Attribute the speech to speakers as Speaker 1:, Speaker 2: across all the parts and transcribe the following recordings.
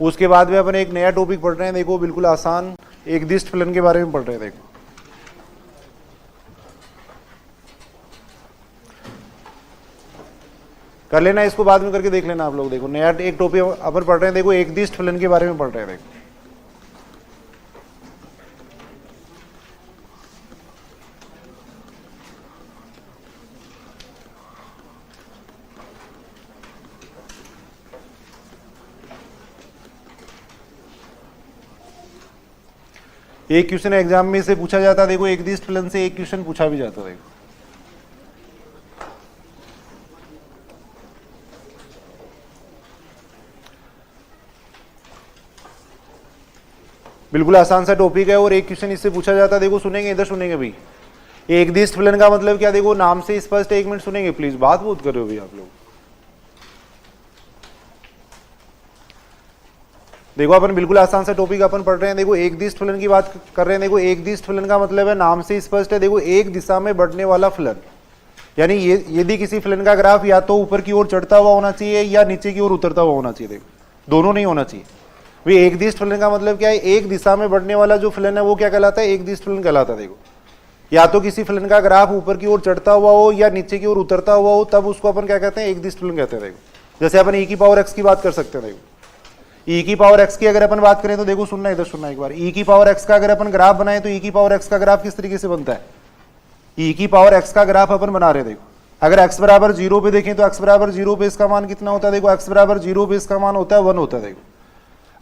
Speaker 1: उसके बाद में अपन एक नया टॉपिक पढ़ रहे हैं, देखो बिल्कुल आसान, एक दिष्ट फलन के बारे में पढ़ रहे हैं। देखो कर लेना, इसको बाद में करके देख लेना आप लोग। देखो नया एक टॉपिक अपन पढ़ रहे हैं, देखो एक दिष्ट फलन के बारे में पढ़ रहे हैं। देखो एक क्वेश्चन एग्जाम में से पूछा जाता है, देखो एक दिष्ट फलन से एक क्वेश्चन पूछा भी जाता है। देखो बिल्कुल आसान सा टॉपिक है और एक क्वेश्चन इससे पूछा जाता है। देखो सुनेंगे, इधर सुनेंगे भाई। एक दिष्ट फलन का मतलब क्या, देखो नाम से स्पष्ट। एक मिनट सुनेंगे प्लीज, बात बहुत कर रहे हो भाई आप लोग। देखो अपन बिल्कुल आसान सा टॉपिक अपन पढ़ रहे हैं। देखो एक दिष्ट फलन की बात कर रहे हैं। देखो एक दिष्ट फलन का मतलब है, नाम से स्पष्ट है, देखो एक दिशा में बढ़ने वाला फलन। यानी ये यदि किसी फलन का ग्राफ या तो ऊपर की ओर चढ़ता हुआ होना चाहिए या नीचे की ओर उतरता हुआ होना चाहिए। देखो दोनों नहीं होना चाहिए भाई। एक दिष्ट फलन का मतलब क्या है, एक दिशा में बढ़ने वाला जो फलन है वो क्या कहलाता है, एक दिष्ट फलन कहलाता है। देखो या तो किसी फलन का ग्राफ ऊपर की ओर चढ़ता हुआ हो या नीचे की ओर उतरता हुआ हो, तब उसको अपन क्या कहते हैं, एक दिष्ट फलन कहते हैं। देखो जैसे अपन e की पावर x की बात कर सकते हैं। देखो e की पावर x की अगर अपन बात करें तो देखो सुनना, इधर सुनना एक बार। e की पावर x का अगर अपन ग्राफ बनाए तो e की पावर x का ग्राफ किस तरीके से बनता है, e की पावर x का ग्राफ अपन बना रहे हैं। देखो अगर x बराबर 0 पे देखें तो x बराबर 0 पे इसका मान कितना होता है, देखो x बराबर 0 पे इसका मान होता है 1 होता है। देखो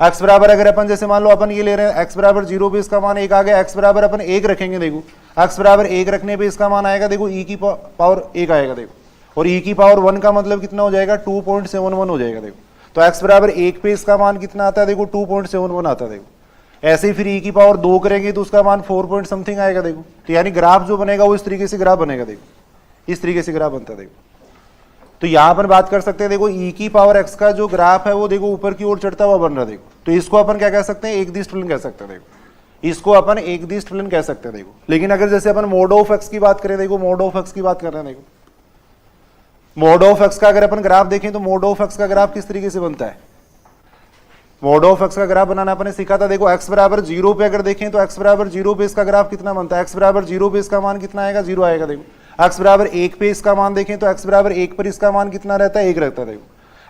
Speaker 1: x बराबर अगर अपन जैसे मान लो अपन ये ले रहे हैं, x बराबर 0 पे इसका मान 1 आ गया, x बराबर अपन 1 रखेंगे। देखो x बराबर 1 रखने पे इसका मान आएगा, देखो e की पावर 1 आएगा। देखो और e की पावर 1 का मतलब कितना हो जाएगा, 2.71 हो जाएगा। देखो तो x बराबर 1 पे इसका मान कितना आता है, देखो 2.71 आता है। देखो ऐसे ही फिर e की पावर 2 करेंगे तो उसका मान 4 पॉइंट समथिंग आएगा। देखो तो यानी ग्राफ जो बनेगा वो इस तरीके से ग्राफ बनेगा। देखो इस तरीके से ग्राफ बनता है। देखो तो यहां पर बात कर सकते हैं, देखो e की पावर x का जो ग्राफ है वो देखो ऊपर की ओर चढ़ता हुआ बन रहा है। देखो तो इसको अपन क्या कह सकते हैं, एक दिष्ट फलन कह सकते हैं। देखो इसको अपन एक दिष्ट फलन कह सकते हैं। देखो लेकिन अगर जैसे अपन मोड ऑफ x की बात करें, देखो मोड ऑफ x की बात कर रहे हैं। देखो मोड ऑफ x का अगर अपन ग्राफ देखें तो मोड ऑफ x का ग्राफ किस तरीके से बनता है, मोड ऑफ x का ग्राफ बनाना अपने सीखा था। देखो x बराबर 0 पे अगर देखें तो x बराबर 0 पे इसका ग्राफ कितना बनता है, x बराबर 0 पे इसका मान कितना आएगा, 0 आएगा। देखो x बराबर 1 पे इसका मान देखें तो x बराबर 1 पर इसका मान कितना रहता है, 1 रहता है। देखो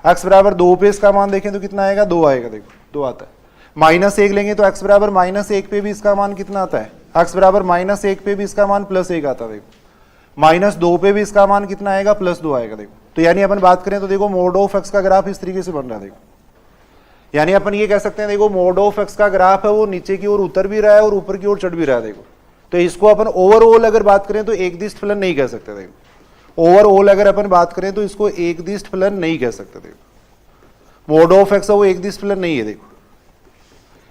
Speaker 1: x बराबर 2 पे इसका मान देखें तो कितना आएगा, 2 आएगा। देखो 2 आता है। -1 लेंगे तो x बराबर -1 पे भी इसका मान कितना आता है, x बराबर -1 पे भी इसका मान +1 आता है। देखो -2 पे भी इसका मान कितना आएगा, +2 आएगा। देखो तो यानी अपन बात करें तो देखो मोड ऑफ x का ग्राफ इस तरीके से बन रहा है। देखो यानी अपन ये कह सकते हैं, देखो मोड ऑफ x का ग्राफ है वो नीचे की ओर उतर भी रहा है और ऊपर की ओर चढ़ भी रहा है। देखो तो इसको अपन ओवरऑल अगर बात करें तो एक दिष्ट फलन नहीं कह सकते। देखो ओवरऑल अगर अपन बात करें तो इसको एक दिष्ट फलन नहीं कह सकते। देखो मोड ऑफ x है वो एक दिष्ट फलन नहीं है। देखो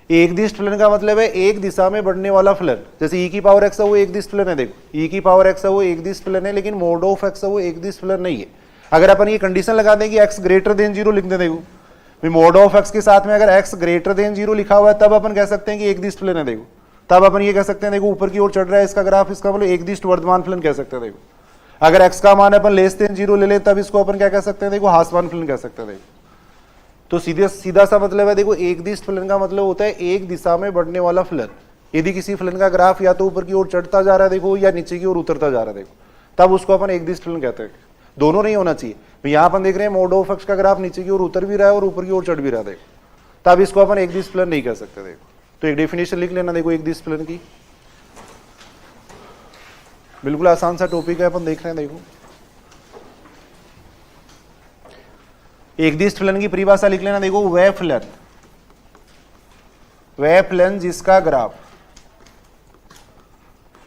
Speaker 1: एक दिष्ट फलन का मतलब है एक दिशा में बढ़ने वाला फलन। जैसे e की पावर x है वो एक दिष्ट फलन है। देखो e की पावर x है वो एक दिष्ट फलन है, लेकिन मोड ऑफ x है वो एक दिष्ट फलन नहीं है। अगर अपन ये कंडीशन लगा दें कि x ग्रेटर देन 0 लिख दें, देखो मोड ऑफ x के साथ में अगर x ग्रेटर देन 0 लिखा हुआ है तब अपन कह सकते हैं कि एक दिष्ट फलन है। देखो तब अपन ये कह सकते हैं, देखो ऊपर की ओर चढ़ रहा है इसका ग्राफ, इसका मतलब एक दिष्ट वर्धमान फलन कह सकते हैं। देखो अगर x का मान अपन लेस देन 0 ले ले तब इसको अपन क्या कह सकते हैं, देखो हासवान फलन कह सकते हैं। देखो तो सीधा सा मतलब है, देखो एक दिष्ट फलन का मतलब होता है एक दिशा में बढ़ने वाला फलन। यदि किसी फलन का ग्राफ या तो ऊपर की ओर चढ़ता जा रहा है, देखो या नीचे की ओर उतरता जा रहा है, देखो तब उसको अपन एक दिष्ट फलन कहते हैं। दोनों नहीं होना चाहिए। यहाँ अपन देख रहे हैं मोड ऑफ x का ग्राफ नीचे की ओर उतर भी रहा है और ऊपर की ओर चढ़ भी रहा है। देखो तब इसको अपन एक दिष्ट फलन नहीं कह सकते। देखो तो एक डेफिनेशन लिख लेना, देखो एक दिष्ट फलन की। बिल्कुल आसान सा टॉपिक है, अपन देख रहे हैं। देखो एक दिष्ट फलन की परिभाषा लिख लेना। देखो वह फलन जिसका ग्राफ,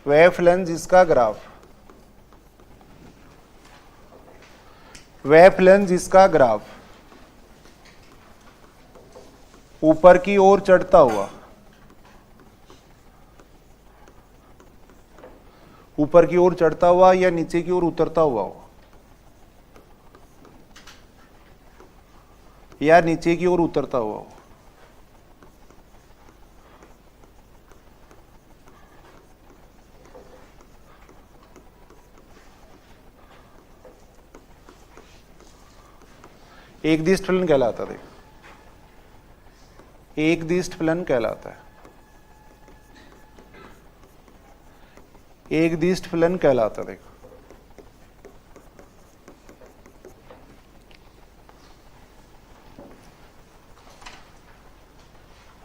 Speaker 1: वह फलन जिसका ग्राफ, वह फलन जिसका ग्राफ ऊपर की ओर चढ़ता हुआ, ऊपर की ओर चढ़ता हुआ या नीचे की ओर उतरता हुआ हो, या नीचे की ओर उतरता हुआ हो, एक दिष्ट फलन कहलाता है। एक दिष्ट फलन कहलाता है, एक दिष्ट फलन कहलाता है। देखो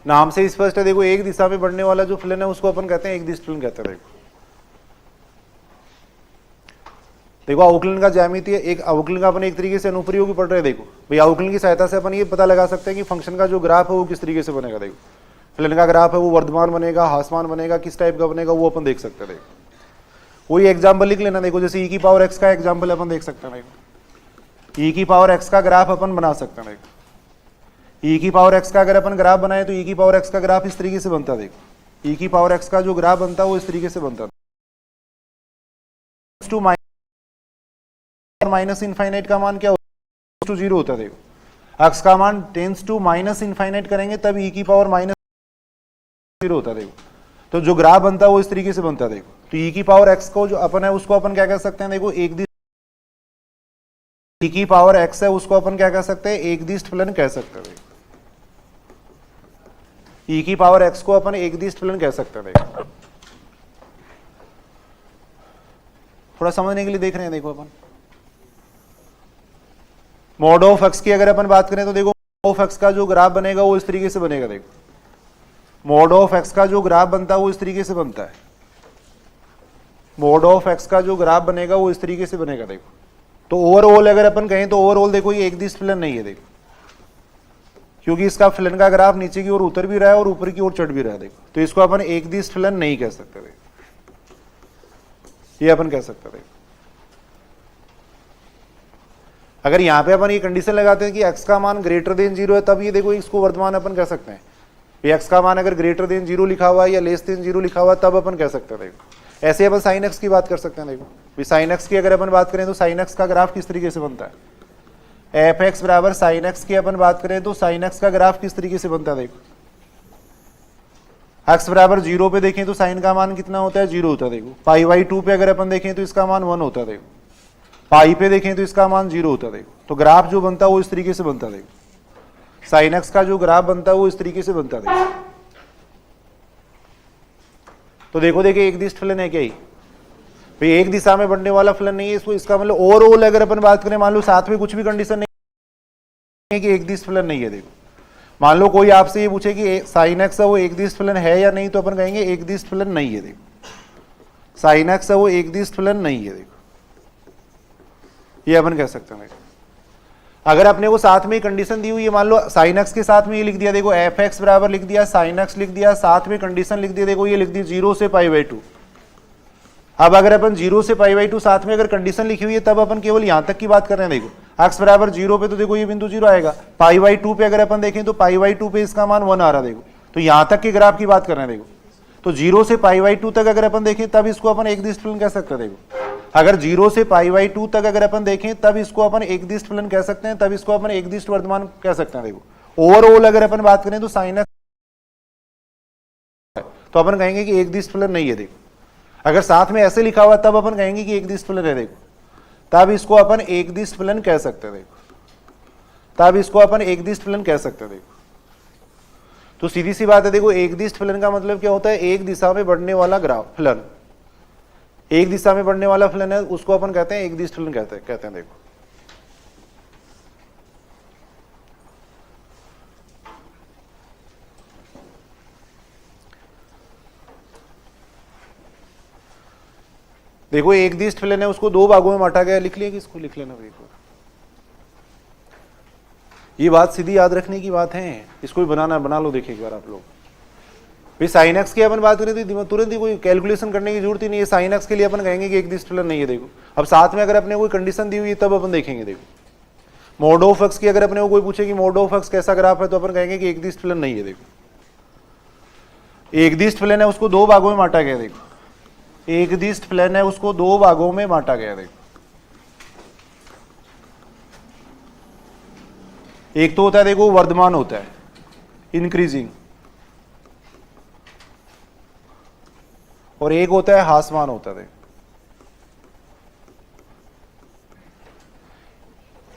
Speaker 1: नाम से स्पष्ट है, देखो एक दिशा में बढ़ने वाला जो फलन है उसको अपन कहते हैं एक दिष्ट फलन कहते हैं। देखो अवकलन का ज्यामितीय, एक अवकलन का अपन एक तरीके से अनुप्रयोगी पढ़ रहे हैं। देखो भाई अवकलन की सहायता से अपन ये पता लगा सकते हैं कि फंक्शन का जो ग्राफ है वो किस तरीके से बनेगा। देखो फलन का ग्राफ है वो वर्धमान बनेगा, ह्रासमान बनेगा, किस टाइप का बनेगा वो अपन देख सकते हैं। देखो कोई एग्जाम्पल लिख लेना। देखो जैसे e की पावर x का एग्जाम्पल अपन देख सकते हैं। देखो e की पावर x का ग्राफ अपन बना सकते हैं। देखो e की पावर x का अगर अपन ग्राफ बनाए तो e की पावर x का ग्राफ इस तरीके से बनता है। देखो e की पावर x का जो ग्राफ बनता है वो इस तरीके से बनता है। माइनस इनफाइनाइट का मान क्या होता है, 0 होता है। देखो x का मान टेंस टू माइनस इनफाइनाइट करेंगे तब e की पावर माइनस 0 होता है। देखो तो जो ग्राफ बनता है वो इस तरीके से बनता है। देखो तो e की पावर x को जो अपन है उसको अपन क्या कह सकते हैं। देखो एक दिष्ट, e की पावर x है उसको अपन क्या कह सकते हैं, एक दिष्ट फलन कह सकते हैं। e की पावर x को अपन एक दिष्ट फलन कह सकते हैं। देखो थोड़ा समझने के लिए देख रहे हैं। देखो अपन मॉड ऑफ x की अगर अपन बात करें तो देखो ऑफ x का जो ग्राफ बनेगा वो इस तरीके से बनेगा। देखो मॉड ऑफ x का जो ग्राफ बनता है वो इस तरीके से बनता है। मॉड ऑफ x का जो ग्राफ बनेगा वो इस तरीके से बनेगा। देखो तो ओवरऑल अगर अपन कहें तो ओवरऑल देखो ये एक दिष्ट फलन नहीं है। देखो क्योंकि इसका फलन का ग्राफ नीचे की ओर उतर भी रहा है और ऊपर की ओर चढ़ भी रहा है। देखो तो इसको अपन एक दिष्ट फलन नहीं कह सकते। देखो ये अपन कह सकते हैं। अगर यहां पे अपन ये कंडीशन लगाते हैं कि x का मान ग्रेटर देन 0 है तब ये देखो इसको वर्तमान अपन कह सकते हैं। x का मान अगर ग्रेटर देन 0 लिखा हुआ है या लेस देन 0 लिखा हुआ है तब अपन कह सकते हैं। देखो ऐसे अपन साइन x की बात कर सकते हैं। देखो साइन x की अगर अपन बात करें तो साइन x का ग्राफ किस तरीके से बनता है, एफ एक्स बराबर साइन एक्स की अपन बात करें तो साइन एक्स का ग्राफ किस तरीके से बनता है। देखो x बराबर 0 पे देखें तो साइन का मान कितना होता है, 0 होता है। देखो पाई बाई 2 पे अगर अपन देखें तो इसका मान 1 होता है। देखो पाई पे देखें तो इसका मान 0 होता है। देखो तो ग्राफ जो बनता है वो इस तरीके से बनता है। देखो साइन एक्स का जो ग्राफ बनता है वो इस तरीके से बनता है। देखो तो देखो देखिए एक दिष्ट फलन है क्या, भाई एक दिशा में बढ़ने वाला फलन नहीं है। इसको इसका मतलब ओवरऑल अगर अपन बात करें, मान लो साथ में कुछ भी कंडीशन नहीं है कि एक दिष्ट फलन नहीं है। देखो मान लो कोई आपसे ये पूछे कि साइन एक्स है वो एक दिष्ट फलन है या नहीं, तो अपन कहेंगे एक दिष्ट फलन नहीं है। देखो साइन एक्स है वो एक दिष्ट फलन नहीं है। देखो ये अपन कह सकते हैं। अगर अपने को साथ में कंडीशन दी हुई है, मान लो साइन एक्स के साथ में ये लिख दिया, देखो एफ एक्स बराबर लिख दिया, साइन एक्स लिख दिया, साथ में कंडीशन लिख दिया, देखो ये लिख दी 0 से पाई बाई 2। अब अगर अपन 0 से पाई बाई 2 साथ में अगर कंडीशन लिखी हुई है तब अपन केवल यहां तक की बात कर रहे हैं। देखो एक्स बराबर 0 पे तो देखो ये बिंदु 0 आएगा, पाई बाई 2 पे अगर अपन देखें तो पाई बाई 2 पे इसका मान 1 आ रहा है। देखो तो यहां तक के ग्राफ की बात कर रहे हैं। देखो तो 0 से पाई बाई 2 तक अगर अपन देखें तब इसको अपन एक दिष्ट फलन कह सकते हैं। देखो अगर 0 से पाई बाई 2 तक अगर अपन देखें तब इसको अपन एक दिष्ट फलन कह सकते हैं, तब इसको अपन एक दिष्ट वर्धमान कह सकते हैं। देखो ओवरऑल अगर अपन बात करें तो साइन एक्स तो अपन कहेंगे कि एक दिष्ट फलन नहीं है। देखो अगर साथ में ऐसे लिखा हुआ तब अपन कहेंगे कि एक दिष्ट फलन है। देखो तब इसको अपन एक दिष्ट फलन कह सकते हैं। देखो तब इसको अपन एक दिष्ट फलन कह सकते हैं। देखो तो सीधी सी बात है। देखो एक दिष्ट फलन का मतलब क्या होता है, एक दिशा में बढ़ने वाला ग्राफ फलन, एक दिशा में बढ़ने वाला फलन है उसको अपन कहते हैं एक दिष्ट फलन कहते हैं। देखो देखो एक दिष्ट फलन है उसको दो भागों में बांटा गया, लिख लिया कि इसको लिख लेना। देखो ये बात सीधी याद रखने की बात है, इसको भी बना लो। देखिए एक बार आप लोग, भाई साइन एक्स की अपन बात करें तो तुरंत ही कोई कैलकुलेशन करने की जरूरत ही नहीं है। साइन एक्स के लिए अपन कहेंगे कि एक दिष्ट फलन नहीं है। देखो अब साथ में अगर अपने कोई कंडीशन दी हुई है तब अपन देखेंगे। देखो मॉड ऑफ एक्स की अगर अपने को कोई पूछे कि मॉड ऑफ एक्स कैसा ग्राफ है तो अपन कहेंगे कि एक दिष्ट फलन नहीं है। देखो एक दिष्ट फलन है उसको दो भागों में बांटा गया। देखो एक दिष्ट फलन है उसको दो भागों में बांटा गया। देखो एक तो होता है देखो वर्धमान होता है इंक्रीजिंग, और एक होता है ह्रासमान होता है।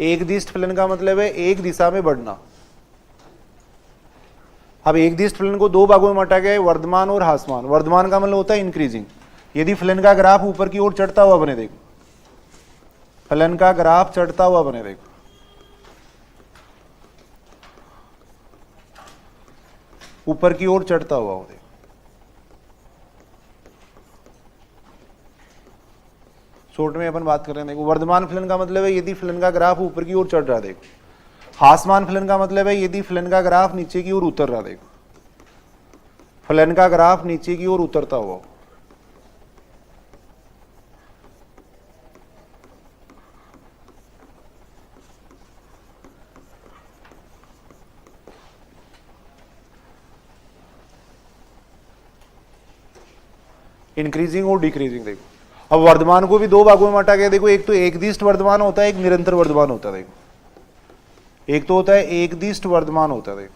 Speaker 1: एक दिष्ट फलन का मतलब है एक दिशा में बढ़ना, अब एक दिष्ट फलन को दो भागों में बांटा गया है, वर्धमान और ह्रासमान। वर्धमान का मतलब होता है इंक्रीजिंग। यदि फलन का ग्राफ ऊपर की ओर चढ़ता हुआ बने, देखो फलन का ग्राफ चढ़ता हुआ बने, देखो ऊपर की ओर चढ़ता हुआ हो, देखो शॉर्ट में अपन बात कर रहे हैं। देखो वर्धमान फलन का मतलब है यदि फलन का ग्राफ ऊपर की ओर चढ़ रहा है। देखो ह्रासमान फलन का मतलब है यदि फलन का ग्राफ नीचे की ओर उतर रहा है। देखो फलन का ग्राफ नीचे की ओर उतरता हुआ। इंक्रीजिंग और डिक्रीजिंग। देखो अब वर्धमान को भी दो भागों में बांटा गया। देखो एक तो एकदिष्ट वर्धमान होता है, एक निरंतर वर्धमान होता है। देखो एक तो होता है एकदिष्ट वर्धमान होता है, देखो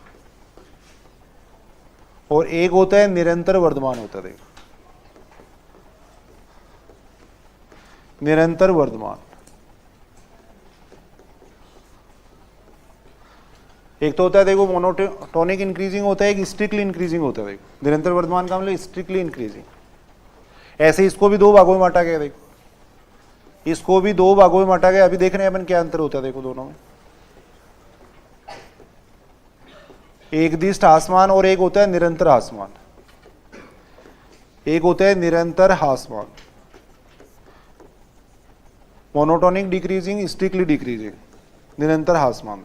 Speaker 1: और एक होता है निरंतर वर्धमान होता है। देखो निरंतर वर्धमान, एक तो होता है देखो मोनोटोनिक इंक्रीजिंग होता है, एक स्ट्रिक्टली इंक्रीजिंग होता है। देखो निरंतर वर्धमान का मतलब स्ट्रिक्टली इंक्रीजिंग। ऐसे इसको भी दो भागों में बांटा गया। देखो इसको भी दो भागों में बांटा गया। अभी देख रहे हैं अपन क्या अंतर होता है। देखो दोनों में एक दिष्ट ह्रासमान और एक होता है निरंतर ह्रासमान। एक होता है निरंतर ह्रासमान, मोनोटोनिक डिक्रीजिंग, स्ट्रिक्टली डिक्रीजिंग, निरंतर ह्रासमान।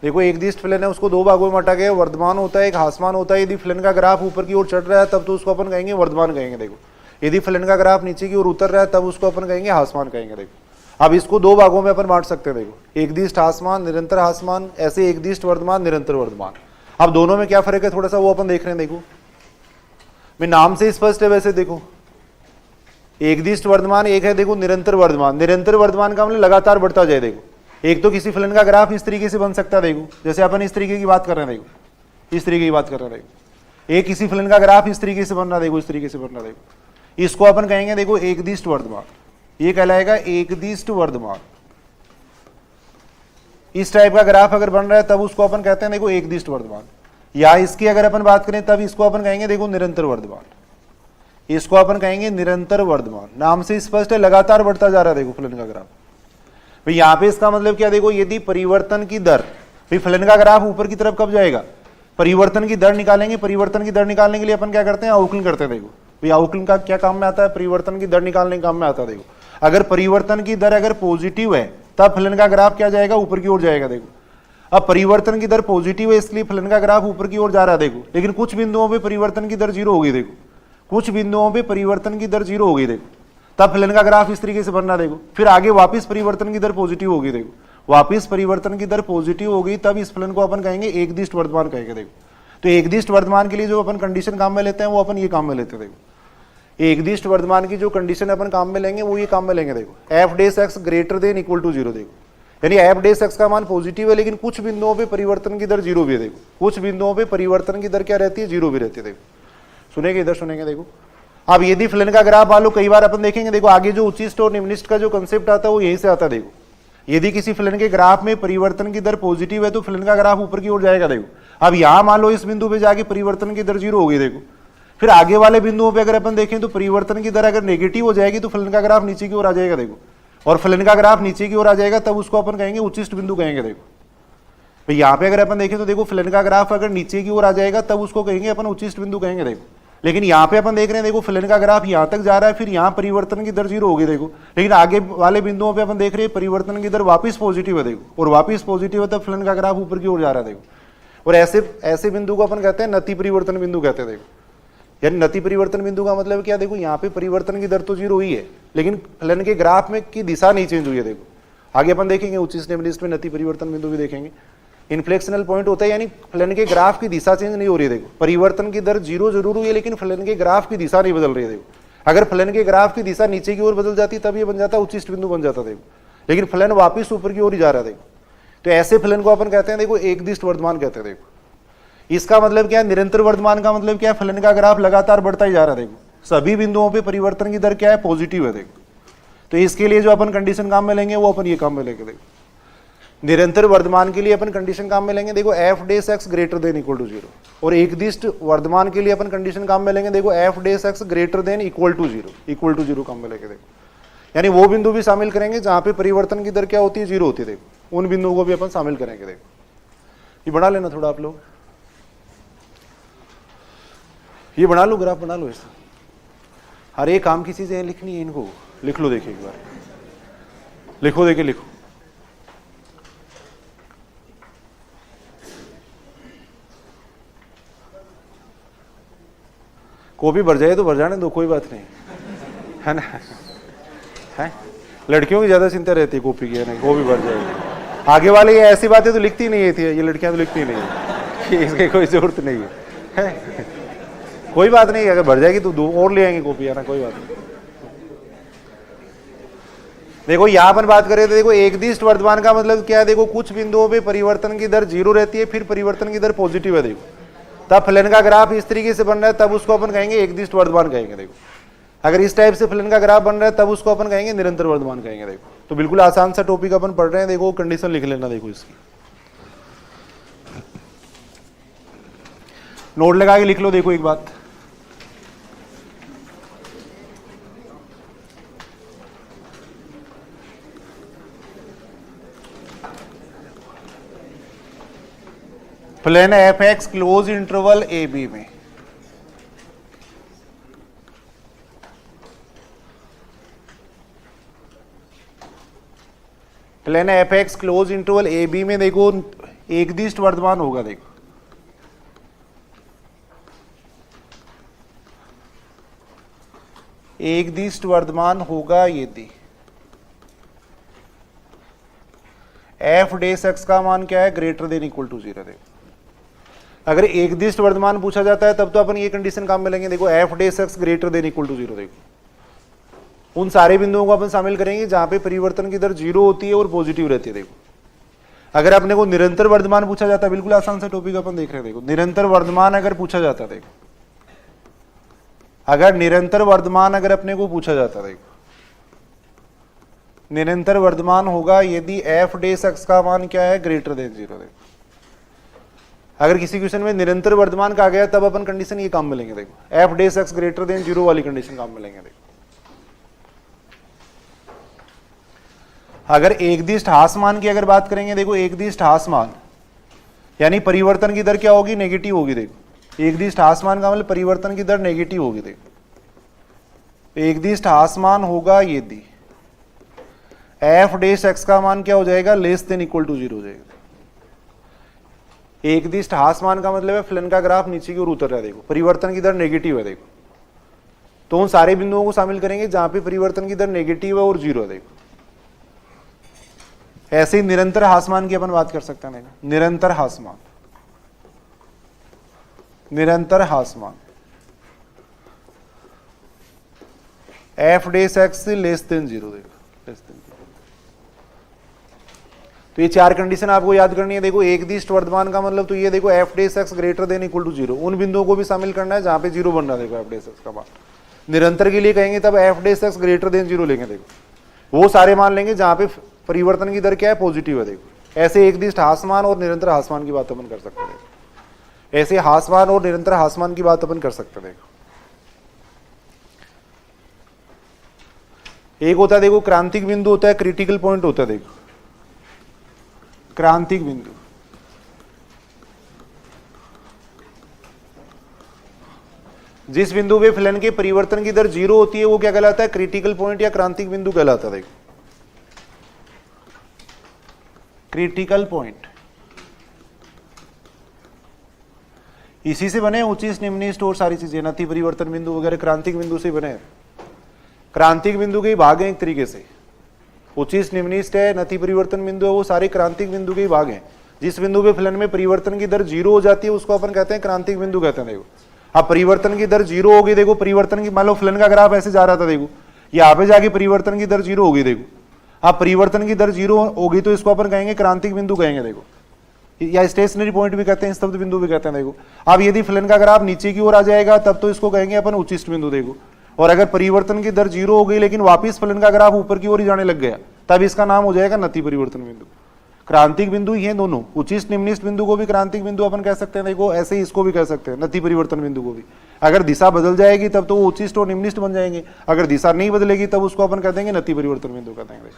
Speaker 1: देखो एक दिष्ट फलन है, उसको दो भागों में बांटा गया। वर्धमान होता है, एक ह्रासमान होता है। यदि फलन का ग्राफ ऊपर की ओर चढ़ रहा है तब तो उसको अपन कहेंगे वर्धमान कहेंगे। देखो यदि फलन का ग्राफ नीचे की ओर उतर रहा है तब उसको अपन कहेंगे ह्रासमान कहेंगे। देखो अब इसको दो भागों में अपन बांट सकते हैं। देखो एक दिष्ट ह्रासमान, निरंतर ह्रासमान, ऐसे एक दिष्ट वर्धमान, निरंतर वर्धमान। अब दोनों में क्या फर्क है थोड़ा सा वो अपन देख रहे हैं। देखो मैं नाम से स्पष्ट है वैसे। देखो एक दिष्ट वर्धमान, एक है देखो निरंतर वर्धमान। निरंतर वर्धमान का मतलब लगातार बढ़ता जाए। देखो एक तो किसी फलन का ग्राफ इस तरीके से बन सकता है। देखो जैसे अपन इस तरीके की बात कर रहे हैं। देखो इस तरीके की बात कर रहे हैं। देखो एक किसी फलन का ग्राफ इस तरीके से बन रहा है। देखो इस तरीके से बन रहा है। देखो इसको अपन कहेंगे देखो एक दिष्ट वर्धमान। ये कहलाएगा एक दिष्ट वर्धमान। इस टाइप का ग्राफ अगर बन रहा है तब उसको अपन कहते हैं देखो एक दिष्ट वर्धमान। या इसकी अगर अपन बात करें तब इसको अपन कहेंगे देखो निरंतर वर्धमान। इसको अपन कहेंगे निरंतर वर्धमान। नाम से स्पष्ट है, लगातार बढ़ता जा रहा है। देखो फलन का ग्राफ भाई यहाँ पे इसका मतलब क्या। देखो यदि परिवर्तन की दर, भाई फलन का ग्राफ ऊपर की तरफ कब जाएगा, परिवर्तन की दर निकालेंगे। परिवर्तन की दर निकालने के लिए अपन क्या करते हैं, अवकलन करते हैं। देखो भाई अवकलन का क्या काम में आता है, परिवर्तन की दर निकालने के काम में आता है। देखो अगर परिवर्तन की दर अगर पॉजिटिव है तब फलन का ग्राफ क्या जाएगा, ऊपर की ओर जाएगा। देखो अब परिवर्तन की दर पॉजिटिव है इसलिए फलन का ग्राफ ऊपर की ओर जा रहा है। देखो लेकिन कुछ बिंदुओं पे परिवर्तन की दर जीरो हो गई। देखो कुछ बिंदुओं पे परिवर्तन की दर जीरो हो गई। देखो तब फलन का ग्राफ इस तरीके से बनना। देखो फिर आगे वापस परिवर्तन की दर पॉजिटिव होगी। देखो वापस परिवर्तन की दर पॉजिटिव हो गई तब इस फलन को अपन कहेंगे एक दिष्ट वर्धमान कहेंगे। देखो तो एक दिष्ट वर्धमान के लिए जो अपन कंडीशन काम में लेते हैं वो अपन ये काम में लेते हैं। देखो एक दिष्ट वर्धमान की जो कंडीशन अपन काम में लेंगे वो ये काम में लेंगे। देखो F dash X greater than equal to zero. देखो यानी एफ डेस एक्स का मान पॉजिटिव है लेकिन कुछ बिंदुओं पे परिवर्तन की दर जीरो भी है। देखो कुछ बिंदुओं पे परिवर्तन की दर क्या रहती है, जीरो भी रहती है। देखो सुनेंगे, इधर सुनेंगे। देखो अब यदि फलन का ग्राफ मान लो, कई बार अपन देखेंगे देखो आगे जो उच्चिष्ट और निम्निष्ट का जो कंसेप्ट आता है वो यहीं से आता है। देखो यदि किसी फलन के ग्राफ में परिवर्तन की दर पॉजिटिव है तो फलन का ग्राफ ऊपर की ओर जाएगा। देखो अब यहां मान लो इस बिंदु पे जाके परिवर्तन की दर जीरो हो गई। देखो फिर आगे वाले बिंदुओं पे अगर अपन देखें तो परिवर्तन की दर अगर नेगेटिव हो जाएगी तो फलन का ग्राफ नीचे की ओर आ जाएगा। देखो और फलन का ग्राफ नीचे की ओर आ जाएगा तब उसको अपन कहेंगे उच्चिष्ट बिंदु कहेंगे। देखो तो यहाँ पे अगर अपन देखें तो देखो फलन का ग्राफ अगर नीचे की ओर आ जाएगा तब उसको कहेंगे अपन उच्चिष्ट बिंदु कहेंगे। देखो लेकिन यहाँ पे अपन देख रहे हैं देखो फलन का ग्राफ यहाँ तक जा रहा है, फिर यहाँ परिवर्तन की दर जीरो होगी। देखो लेकिन आगे वाले बिंदुओं पे अपन देख रहे हैं परिवर्तन की दर वापस पॉजिटिव है। देखो और वापस पॉजिटिव है तब फलन का ग्राफ ऊपर की ओर जा रहा है। देखो और ऐसे बिंदु को अपन कहते हैं नति परिवर्तन बिंदु कहते हैं। देखो यानी नति परिवर्तन बिंदु का मतलब क्या, देखो यहाँ पे परिवर्तन की दर तो जीरो हुई है लेकिन फलन के ग्राफ में की दिशा नहीं चेंज हुई है। देखो आगे अपन देखेंगे उच्चिष्ट निम्निष्ट में नति परिवर्तन बिंदु भी देखेंगे। इन्फ्लेक्शनल पॉइंट होता है यानी फलन के ग्राफ की दिशा चेंज नहीं हो रही है। देखो परिवर्तन की दर जीरो जरूर हुई है लेकिन फलन के ग्राफ की दिशा नहीं बदल रही है। देखो अगर फलन के ग्राफ की दिशा नीचे की ओर बदल जाती तब ये बन जाता उच्चिष्ट बिंदु बन जाता। देखो लेकिन फलन वापिस ऊपर की ओर ही जा रहा है। देखो तो ऐसे फलन को अपन कहते हैं देखो एक दिष्ट वर्धमान कहते हैं। देखो इसका मतलब क्या है, निरंतर वर्धमान का मतलब क्या है, फलन का ग्राफ लगातार बढ़ता ही जा रहा है। देखो सभी बिंदुओं पे परिवर्तन की दर क्या है, पॉजिटिव है। देखो तो इसके लिए जो अपन कंडीशन काम में लेंगे वो अपन ये काम में लेंगे। देखो निरंतर वर्धमान के लिए अपन कंडीशन काम में लेंगे, देखो F dash X greater than equal to 0, और एकदिष्ट वर्धमान के लिए अपन कंडीशन काम में लेंगे, देखो F dash X greater than equal to 0 काम में लेंगे। देखो यानी वो बिंदु भी शामिल करेंगे जहां पे परिवर्तन की दर क्या होती है, 0 होती है। देखो उन बिंदुओं को भी अपन शामिल करेंगे। देखो ये बना लेना थोड़ा आप लोग, ये बना लो, ग्राफ बना लो ऐसा। हर एक काम की चीजें लिखनी है, इनको लिख लो। देखिए एक बार लिखो, देखिए लिखो। कॉपी भर जाए तो भर जाने दो, कोई बात नहीं है ना। है लड़कियों की ज्यादा चिंता रहती है कॉपी की, है ना, कॉपी भर जाएगी। आगे वाले ये ऐसी बातें तो लिखती नहीं थी, ये लड़कियां तो लिखती नहीं है, इसकी कोई जरूरत नहीं है। कोई बात नहीं, अगर भर जाएगी तो दो और ले आएंगे कॉपी, है ना, कोई बात नहीं। देखो यहां पर बात करें तो देखो एकदिष्ट वर्धमान का मतलब क्या है, देखो कुछ बिंदुओं पे परिवर्तन की दर 0 रहती है, फिर परिवर्तन की दर पॉजिटिव है। देखो तब फलन का ग्राफ इस तरीके से बन रहा है, तब उसको अपन कहेंगे एकदिष्ट वर्धमान कहेंगे। देखो अगर इस टाइप से फलन का ग्राफ बन रहा है तब उसको अपन कहेंगे निरंतर वर्धमान कहेंगे। देखो तो बिल्कुल आसान सा टॉपिक अपन पढ़ रहे हैं। देखो कंडीशन लिख लेना, देखो इसकी नोट लगा के लिख लो। देखो एक बात, plane F X close interval A B में plane F X close interval A B में देखो एकदिष्ट वर्धमान होगा। देखो एकदिष्ट वर्धमान होगा यदि एफ डेस एक्स का मान क्या है, ग्रेटर देन इक्वल टू 0। देखो अगर एकदिष्ट वर्धमान पूछा जाता है तब तो अपन ये कंडीशन काम में लेंगे, देखो F dash X greater than equal to 0। देखो उन सारे बिंदुओं को अपन शामिल करेंगे जहां पे परिवर्तन की दर 0 होती है और पॉजिटिव रहती है। देखो अगर अपने को निरंतर वर्धमान पूछा जाता है, बिल्कुल आसान सा टॉपिक अपन देख रहे हैं। देखो निरंतर वर्धमान अगर पूछा जाता है, देखो अगर निरंतर वर्धमान अगर अपने को पूछा जाता है, देखो निरंतर वर्धमान होगा यदि एफ डेस एक्स का मान क्या है, ग्रेटर देन 0। देखो अगर किसी क्वेश्चन में निरंतर वर्धमान कहा गया तब अपन कंडीशन ये काम में लेंगे। देखो F dash X greater than 0 वाली कंडीशन काम में लेंगे। देखो अगर एकदिष्ट हास मान की अगर बात करेंगे, देखो एकदिष्ट हास मान यानी परिवर्तन की दर क्या होगी, नेगेटिव होगी। देखो एकदिष्ट हास मान का मतलब परिवर्तन की दर नेगेटिव होगी। देखो एकदिष्ट हास मान होगा यदि एफ डेस एक्स का मान क्या हो जाएगा, लेस देन इक्वल टू 0 हो जाएगा। एकदिष्ट हास मान का मतलब है फलन का ग्राफ नीचे की ओर उतर रहा है। देखो परिवर्तन की दर नेगेटिव है। देखो तो उन सारे बिंदुओं को शामिल करेंगे जहां पे परिवर्तन की दर नेगेटिव है और 0 है। देखो ऐसे ही निरंतर हासमान की अपन बात कर सकते हैं। निरंतर हासमान, निरंतर हासमान F dash x less then 0। देखो लेस देन 0। तो ये चार कंडीशन आपको याद करनी है। देखो एकदिष्ट वर्धमान का मतलब तो ये देखो F dash X greater than equal to 0, उन बिंदुओं को भी शामिल करना है जहां पे 0 बन रहा है। देखो एफ डेस एक्स का मान निरंतर के लिए कहेंगे तब F dash X greater than 0 लेंगे। देखो वो सारे मान लेंगे जहां पे परिवर्तन की दर क्या है, पॉजिटिव है। देखो ऐसे एकदिष्ट हासमान और निरंतर हासमान की बात अपन कर सकते हैं। ऐसे हासमान और निरंतर हासमान की बात अपन कर सकते हैं। देखो एक होता है देखो क्रांतिक बिंदु होता है, क्रिटिकल पॉइंट होता है। देखो क्रांतिक बिंदु जिस बिंदु पे फलन के परिवर्तन की दर 0 होती है वो क्या कहलाता है, क्रिटिकल पॉइंट या क्रांतिक बिंदु कहलाता है। देखो क्रिटिकल पॉइंट इसी से बने उच्चिष्ट निम्निष्ट और सारी चीजें, नति परिवर्तन बिंदु वगैरह क्रांतिक बिंदु से बने। क्रांतिक बिंदु के भाग हैं एक तरीके से, उच्चिष्ट निम्निष्ट है, नति परिवर्तन बिंदु है, वो सारे क्रांतिक बिंदु के भाग हैं। जिस बिंदु पे फलन में परिवर्तन की दर 0 हो जाती है उसको अपन कहते हैं क्रांतिक बिंदु कहते हैं। देखो अब परिवर्तन की दर 0 होगी। देखो परिवर्तन की मान लो फलन का ग्राफ ऐसे जा रहा था, देखो यहाँ पे जाके परिवर्तन की दर 0 होगी। देखो अब परिवर्तन की दर 0 होगी तो इसको अपन कहेंगे क्रांतिक बिंदु कहेंगे। देखो या स्टेशनरी पॉइंट भी कहते हैं, स्तब्ध बिंदु भी कहते हैं। देखो अब यदि फलन का ग्राफ नीचे की ओर आ जाएगा तब तो इसको कहेंगे अपन उच्चिष्ट बिंदु। देखो और अगर परिवर्तन की दर 0 हो गई लेकिन वापिस फलन का ग्राफ ऊपर की ओर ही जाने लग गया तब इसका नाम हो जाएगा नति परिवर्तन बिंदु। क्रांतिक बिंदु ही है दोनों, उच्चिष्ट निम्निष्ट बिंदु को भी क्रांतिक बिंदु अपन कह सकते हैं। देखो ऐसे ही इसको भी कह सकते हैं नति परिवर्तन बिंदु को भी। अगर दिशा बदल जाएगी तब तो वो उच्चिष्ट और निम्निष्ट बन जाएंगे, अगर दिशा नहीं बदलेगी तब उसको अपन कह देंगे नति परिवर्तन बिंदु कहते हैं।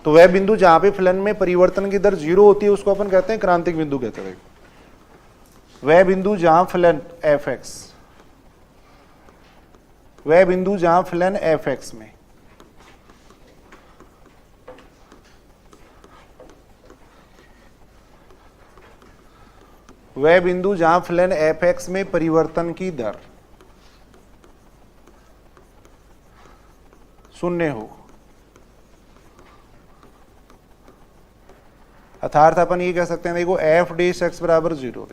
Speaker 1: तो वह बिंदु जहां पे फलन में परिवर्तन की दर 0 होती है उसको अपन कहते हैं क्रांतिक बिंदु कहते हैं। वह बिंदु जहां फलन f(x), वह बिंदु जहां फलन f(x) में वह बिंदु जहां फलन f(x) में परिवर्तन की दर 0 हो, अर्थात अपन ये कह सकते हैं देखो f(x) बराबर 0।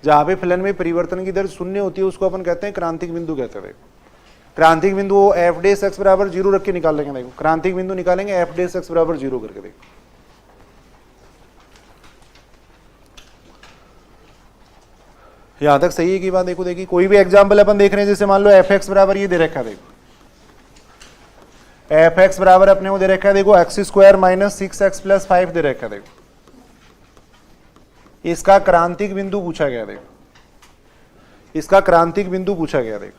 Speaker 1: जहां पे फलन में परिवर्तन की दर 0 होती है उसको अपन कहते हैं क्रांतिक बिंदु कहते हैं। क्रांतिक बिंदु f(x) बराबर 0 रख के निकाल लेंगे। देखो क्रांतिक बिंदु निकालेंगे f(x) बराबर 0 करके। देखो यहां तक सही है की बात। देखो देखिए कोई भी एग्जाम्पल अपन देख रहे हैं, जैसे मान लो f(x) बराबर ये दे रखा है। देखो f(x) बराबर अपने को दे रखा है देखो x² माइनस 6x प्लस 5 दे रखा है। देखो इसका क्रांतिक बिंदु पूछा गया। देखो इसका क्रांतिक बिंदु पूछा गया। देखो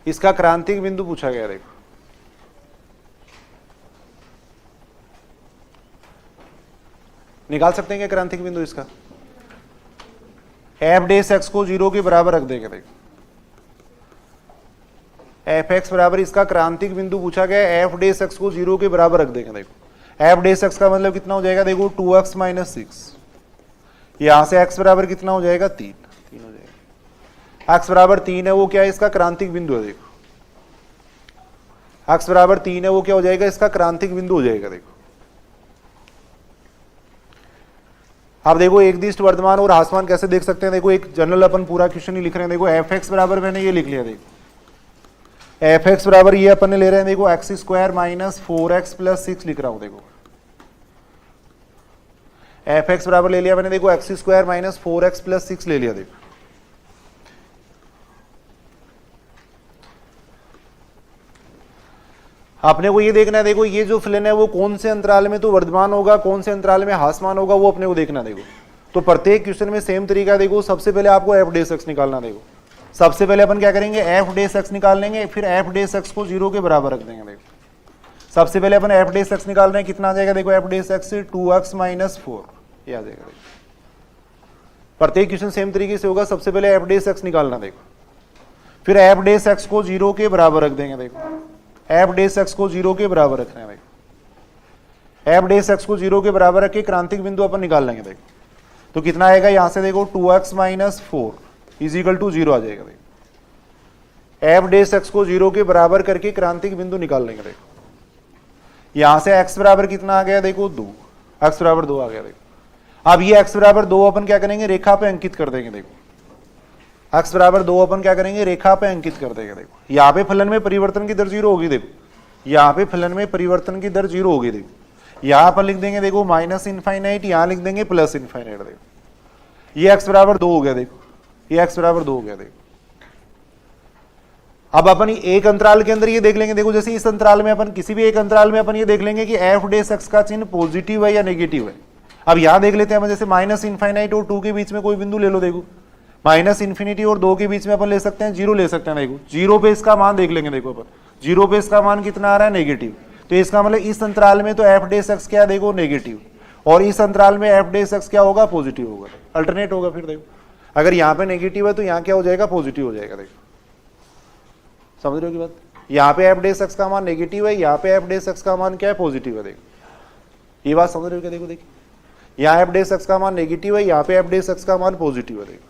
Speaker 1: इसका क्रांतिक बिंदु पूछा गया। देखो निकाल सकते हैं क्या क्रांतिक बिंदु इसका? f(x) को 0 के बराबर रख देंगे। देखो f(x) बराबर इसका क्रांतिक बिंदु पूछा गया, f(x) को 0 के बराबर रख देंगे। देखो f(x) का मतलब कितना हो जाएगा? देखो 2x माइनस 6, यहां से x बराबर कितना हो जाएगा? 3 हो जाएगा। x बराबर 3 है वो क्या है? इसका क्रांतिक बिंदु है। देखो x बराबर 3 है वो क्या हो जाएगा? इसका क्रांतिक बिंदु हो जाएगा। देखो अब देखो एक दिष्ट वर्धमान और ह्रासमान कैसे देख सकते हैं? देखो एक जनरल अपन पूरा क्वेश्चन ही लिख रहे हैं। देखो f(x) बराबर मैंने ये लिख लिया। देखो f(x) बराबर ये अपन ने ले रहे हैं। देखो x² माइनस 4x प्लस 6 लिख रहा हूं। देखो f(x) बराबर ले लिया मैंने। देखो x² माइनस 4x प्लस 6 ले लिया। देखो अपने को ये देखना है देखो ये जो फलन है वो कौन से अंतराल में तो वर्धमान होगा, कौन से अंतराल में ह्रासमान होगा, वो अपने को देखना। देखो तो प्रत्येक क्वेश्चन में सेम तरीका। देखो सबसे पहले आपको f(x) निकालना। देखो सबसे पहले अपन क्या करेंगे? f(x) निकाल लेंगे, फिर f(x) को 0 के बराबर रख देंगे। देखो सबसे पहले अपन f(x) निकाल रहे हैं, कितना आ जाएगा? देखो f(x) 2x माइनस 4 ये आ जाएगा। प्रत्येक क्वेश्चन सेम तरीके से होगा। सबसे पहले f(x) निकालना। देखो फिर f(x) को 0 के बराबर रख देंगे। देखो f(x) को 0 के बराबर रखना है। f(x) को 0 के बराबर रख के क्रांतिक बिंदु अपन निकाल लेंगे। देखो तो कितना आएगा यहां से? देखो 2x माइनस 4 इजिकल टू 0 आ जाएगा। देखो f(x) को 0 के बराबर करके क्रांतिक बिंदु निकाल लेंगे। देखो यहां से x बराबर कितना आ गया? देखो 2, x बराबर 2 आ गया। देखो अब ये x बराबर 2 अपन क्या करेंगे? रेखा पे अंकित कर देंगे। देखो x बराबर 2 अपन क्या करेंगे? रेखा पे अंकित कर देंगे। देखो यहाँ पे फलन में परिवर्तन की दर 0 होगी। देखो यहाँ पे फलन में परिवर्तन की दर 0 होगी। देखो यहाँ पर लिख देंगे देखो माइनस इनफाइनाइट, यहाँ लिख देंगे प्लस इनफाइनाइट। देखो ये x बराबर 2 हो गया। देखो ये x बराबर 2 हो गया। देखो अब अपन एक अंतराल के अंदर ये देख लेंगे। देखो जैसे इस अंतराल में अपन किसी भी एक अंतराल में अपन ये देख लेंगे कि f(x) का चिन्ह पॉजिटिव है या नेगेटिव है। अब यहाँ देख लेते हैं जैसे माइनस इनफाइनाइट और 2 के बीच में कोई बिंदु ले लो। देखो माइनस इन्फिनिटी और 2 के बीच में अपन ले सकते हैं 0 ले सकते हैं। देखो 0 पे इसका मान देख लेंगे। देखो अपन 0 पे इसका मान कितना आ रहा है? नेगेटिव। तो इसका मतलब इस अंतराल में तो f(x) क्या देखो नेगेटिव, और इस अंतराल में f(x) क्या होगा? पॉजिटिव होगा, अल्टरनेट होगा। फिर देखो अगर यहाँ पे नेगेटिव है तो यहाँ क्या हो जाएगा? पॉजिटिव हो जाएगा। देखो समझ रहे हो की बात? यहाँ पे f(x) का मान नेगेटिव है, यहाँ पे f(x) का मान क्या है? पॉजिटिव है। देखो ये बात समझ रहे हो क्या? देखो देखिए यहाँ f(x) का मान नेगेटिव है, यहाँ पे f(x) का मान पॉजिटिव है। देखो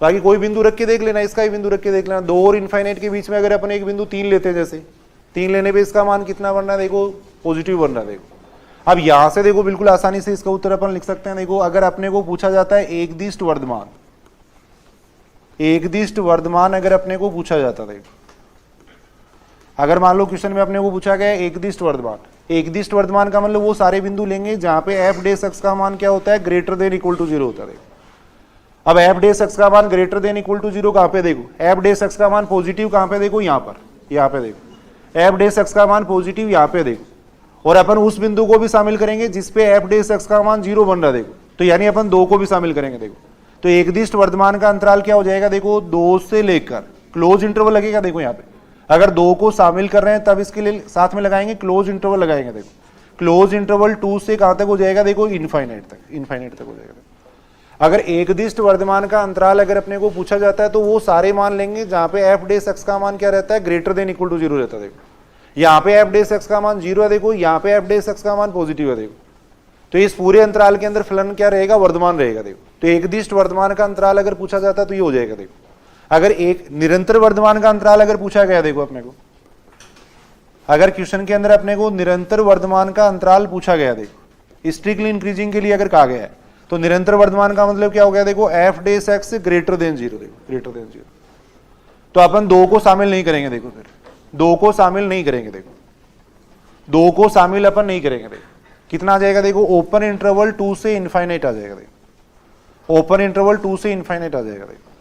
Speaker 1: बाकी कोई बिंदु रख के देख लेना, इसका ही बिंदु रख के देख लेना। 2 और इनफाइनाइट के बीच में अगर अपन एक बिंदु 3 लेते हैं, जैसे 3 लेने पे इसका मान कितना बन रहा है? देखो पॉजिटिव बन रहा है। देखो अब यहां से देखो बिल्कुल आसानी से इसका उत्तर अपन लिख सकते हैं। देखो अगर अपने को पूछा जाता है एक दिष्ट वर्धमान, एकदिष्ट वर्धमान अगर अपने को पूछा जाता, देखो अगर मान लो क्वेश्चन में अपने को पूछा गया एकदिष्ट वर्धमान, एकदिष्ट वर्धमान का मतलब वो सारे बिंदु लेंगे जहां पे एफ डेस एक्स का मान क्या होता है, greater than equal to zero होता है। देखो अब एफ डेस एक्स का मान greater than equal to zero कहां पे, देखो एफ डेस एक्स का मान पॉजिटिव कहां पे, देखो यहां पर, यहां पे देखो एफ डेस एक्स का मान पॉजिटिव यहां पे देखो, और अपन उस बिंदु को भी शामिल करेंगे जिसपे एफ डेस एक्स का मान जीरो बन रहा है। देखो तो यानी अपन दो को भी शामिल करेंगे। देखो तो एकदिष्ट वर्धमान का अंतराल क्या हो जाएगा, देखो दो से लेकर क्लोज इंटरवल लगेगा। देखो यहाँ पे अगर दो को शामिल कर रहे हैं तब इसके लिए साथ में लगाएंगे क्लोज इंटरवल लगाएंगे। देखो क्लोज इंटरवल 2 से कहां तक हो जाएगा, देखो इनफाइनाइट तक, इनफाइनाइट तक हो जाएगा। अगर एकदिष्ट वर्धमान का अंतराल अगर अपने को पूछा जाता है तो वो सारे मान लेंगे जहां पे एफ डेस एक्स का मान क्या रहता है, greater than equal to zero रहता है। देखो यहाँ पे एफ डेस एक्स का मान जीरो है, देखो यहाँ पे एफ डेस एक्स का मान पॉजिटिव है। देखो तो इस पूरे अंतराल के अंदर फलन क्या रहेगा, वर्धमान रहेगा। देखो तो एकदिष्ट वर्धमान का अंतराल अगर पूछा जाता है तो ये हो जाएगा। देखो अगर एक निरंतर वर्धमान का अंतराल अगर पूछा गया, देखो अपने को अगर क्वेश्चन के अंदर अपने को निरंतर वर्धमान का अंतराल पूछा गया, देखो स्ट्रिक्टली इंक्रीजिंग के लिए अगर कहा गया है तो निरंतर वर्धमान का मतलब क्या हो गया, देखो F dash X greater than zero. देखो ग्रेटर देन जीरो तो अपन दो को शामिल नहीं करेंगे। देखो फिर दो को शामिल नहीं करेंगे। देखो दो को शामिल अपन नहीं करेंगे। देखो कितना आ जाएगा, देखो ओपन इंटरवल 2 से इनफाइनाइट आ जाएगा। देखो ओपन इंटरवल 2 से इनफाइनाइट आ जाएगा। देखो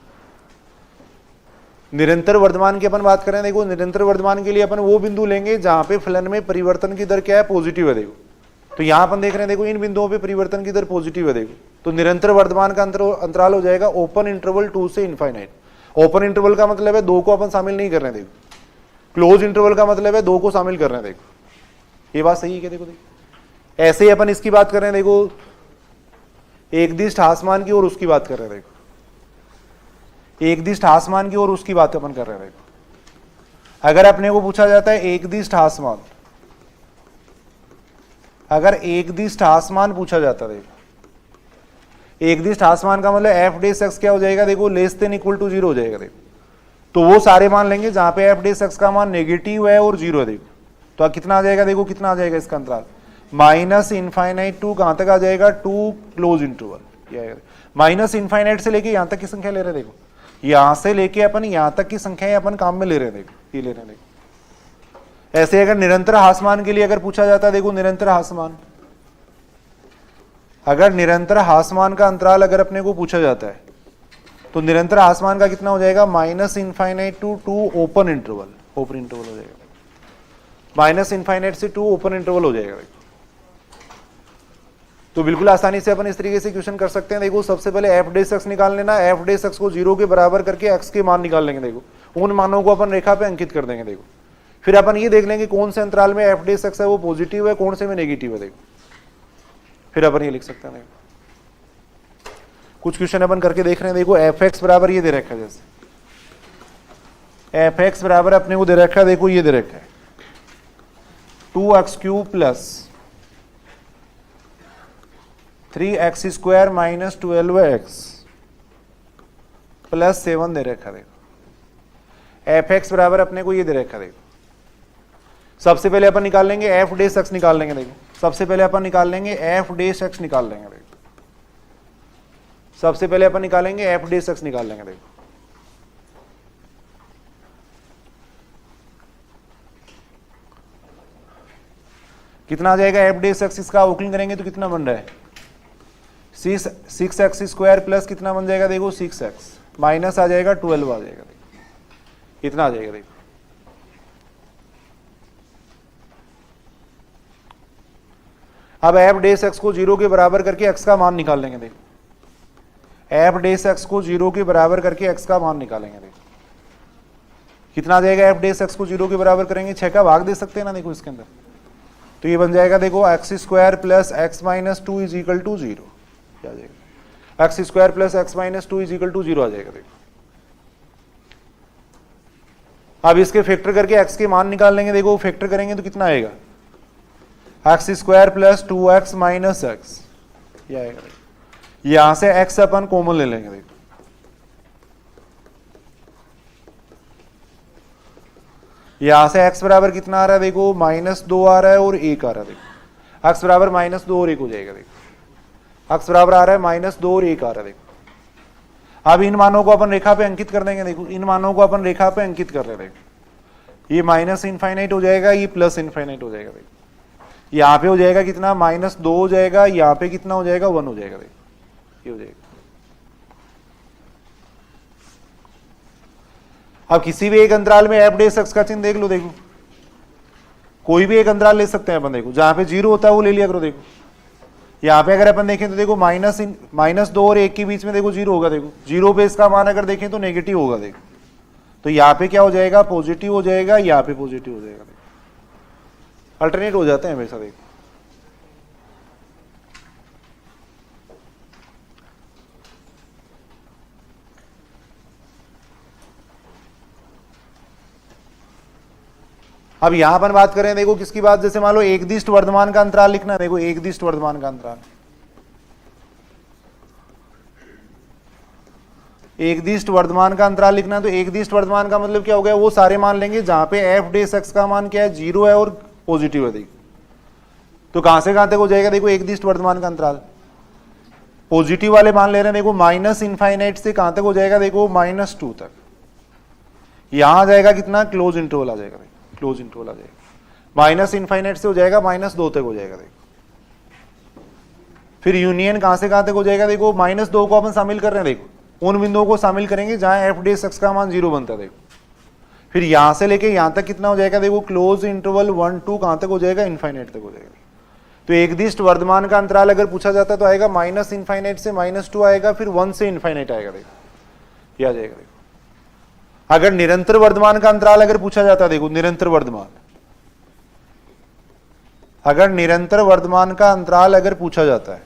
Speaker 1: निरंतर वर्धमान की अपन बात करें, देखो निरंतर वर्धमान के लिए अपन वो बिंदु लेंगे जहां पे फलन में परिवर्तन की दर क्या है, पॉजिटिव है। देखो तो यहां अपन देख रहे हैं, देखो इन बिंदुओं पे परिवर्तन की दर पॉजिटिव है। देखो तो निरंतर वर्धमान का अंतराल हो जाएगा ओपन इंटरवल 2 से इनफाइनाइट। ओपन इंटरवल का मतलब है दो को अपन शामिल नहीं कर रहे हैं। देखो क्लोज इंटरवल का मतलब है दो को शामिल कर रहे हैं। देखो ये बात सही है क्या, देखो ऐसे ही अपन इसकी बात कर रहे हैं, देखो एकदिष्ट आसमान की और उसकी बात कर रहे हैं। देखो एकदिष्ट आसमान की और उसकी बात अपन कर रहे हैं। देखो अगर अपने को पूछा जाता है एकदिष्ट आसमान, अगर एकदिष्ट आसमान पूछा जाता है, देखो एकदिष्ट आसमान का मतलब एफ डेस एक्स क्या हो जाएगा, देखो less than equal to zero हो जाएगा। देखो तो वो सारे मान लेंगे जहां पे एफ डेस एक्स का मान नेगेटिव है और जीरो है। देखो तो कितना आ जाएगा, देखो कितना आ जाएगा इसका अंतराल, माइनस इनफाइनाइट टू कहां तक आ जाएगा, two close interval. Minus infinite से लेके यहां तक की संख्या ले रहे हैं। देखो यहां से लेके अपन यहां तक की संख्या अपन काम में ले रहे हैं। देखो ये ले रहे हैं। देखो ऐसे अगर निरंतर हासमान के लिए अगर पूछा जाता है, देखो निरंतर हासमान, अगर निरंतर हासमान का अंतराल अगर अपने को पूछा जाता है तो निरंतर आसमान का कितना हो जाएगा, minus infinite to two open interval, open interval हो जाएगा। माइनस इनफाइनाइट से टू ओपन इंटरवल हो जाएगा। तो बिल्कुल आसानी से अपन इस तरीके से क्वेश्चन कर सकते हैं। देखो सबसे पहले एफ डेस एक्स निकाल लेना, एफ डेस एक्स को जीरो के बराबर करके एक्स के मान निकाल लेंगे। देखो उन मानों को अपन रेखा पे अंकित कर देंगे। देखो फिर अपन ये देख लेंगे कौन से अंतराल में एफ डेस एक्स है वो पॉजिटिव है, कौन से में नेगेटिव है। देखो फिर अपन ये लिख सकते हैं। देखो कुछ क्वेश्चन अपन करके देख रहे हैं। देखो एफ एक्स बराबर ये दे रखा है, जैसे एफ एक्स बराबर अपने को दे रखा है, देखो ये दे रखा है 2x³ plus 3x² minus 12x plus 7 दे रखा। देखो एफ एक्स बराबर अपने को ये दे रखा। देखो सबसे पहले अपन निकाल लेंगे एफ डेस एक्स निकाल लेंगे। देखो सबसे पहले अपन निकाल लेंगे एफ डेस एक्स निकाल लेंगे। देखो सबसे पहले अपन निकालेंगे एफ डेस एक्स निकाल लेंगे। देखो कितना आ जाएगा एफ डेस एक्स, इसका अवकलन करेंगे तो कितना बन रहा है 6x² प्लस कितना बन जाएगा, देखो 6x माइनस आ जाएगा 12 आ जाएगा। देखो इतना आ जाएगा। देखो अब एफ डेस एक्स को जीरो के बराबर करके एक्स का मान निकाल लेंगे। देखो एफ डेस एक्स को जीरो के बराबर करके एक्स का मान निकालेंगे। देखो कितना आ जाएगा, एफ डेस एक्स को जीरो के बराबर करेंगे 6 का भाग दे सकते हैं ना। देखो इसके अंदर तो ये बन जाएगा, देखो x² plus x minus 2 is equal to 0 क्या आ जाएगा, x² plus x minus 2 is equal to 0 आ जाएगा। देखो अब इसके फैक्टर करके x के मान निकाल लेंगे। देखो फैक्टर करेंगे तो कितना आएगा, x² plus 2x minus x ये आएगा। यहां से x अपन कॉमन ले लेंगे। देखो यहां से x बराबर कितना आ रहा है, देखो -2 आ रहा है और 1 आ रहा है। देखो x बराबर -2 और 1 हो जाएगा। देखो x बराबर आ रहा है -2 और 1 आ रहा है। देखो अब इन मानों को अपन रेखा पे अंकित कर देंगे। देखो इन मानों को अपन रेखा पे अंकित कर रहे हैं। देखो ये माइनस इनफाइनाइट हो जाएगा, ये प्लस इनफाइनाइट हो जाएगा। देखो यहाँ पे हो जाएगा कितना, -2 हो जाएगा, यहाँ पे कितना हो जाएगा, 1 हो जाएगा। देखो ये हो जाएगा। अब किसी भी एक अंतराल में एफ डैश एक्स का चिन्ह देख लो। देखो कोई भी एक अंतराल ले सकते हैं अपन। देखो जहां पे 0 होता है वो ले लिया करो। देखो यहाँ पे अगर अपन देखें तो देखो -2 और 1 के बीच में देखो 0 होगा। देखो 0 पे इसका मान अगर देखें तो नेगेटिव होगा। देखो तो यहाँ पे क्या हो जाएगा, पॉजिटिव हो जाएगा, यहाँ पे पॉजिटिव हो जाएगा। देखो अल्टरनेट हो जाते हैं हमेशा। देखो अब यहां अपन बात करें, देखो किसकी बात, जैसे मान लो एकदिष्ट वर्धमान का अंतराल लिखना है। देखो एकदिष्ट वर्धमान का अंतराल, एकदिष्ट वर्धमान का अंतराल लिखना है। तो एकदिष्ट वर्धमान का मतलब क्या हो गया, वो सारे मान लेंगे जहां पे एफ डैश एक्स का मान क्या है, 0 है और पॉजिटिव है। देखो तो कहां से कहां तक हो जाएगा, देखो एकदिष्ट वर्धमान का अंतराल पॉजिटिव वाले मान ले रहे हैं। देखो माइनस इनफाइनाइट से कहां तक हो जाएगा, देखो -2 तक। यहां आ जाएगा कितना, क्लोज इंटरवल आ जाएगा। क्लोज इंटरवल आ जाएगा, माइनस इनफाइनाइट से हो जाएगा -2 तक हो जाएगा। देखो फिर यूनियन कहां से कहां तक हो जाएगा, देखो -2 को अपन शामिल कर रहे हैं। देखो उन बिंदुओं को शामिल करेंगे जहां एफ डैश एक्स का मान 0 बनता है। देखो फिर यहां से लेके यहां तक कितना हो जाएगा, देखो क्लोज इंटरवल 1 2 कहां तक हो जाएगा, इनफाइनाइट तक हो जाएगा। तो एकदिष्ट वर्धमान का अंतराल अगर पूछा जाता तो आएगा माइनस इनफाइनाइट से -2 आएगा, फिर 1 से इनफाइनाइट आएगा। देखो ये आ जाएगा। देखो अगर निरंतर वर्धमान का अंतराल अगर पूछा जाता, देखो निरंतर वर्धमान, अगर निरंतर वर्धमान का अंतराल अगर पूछा जाता है,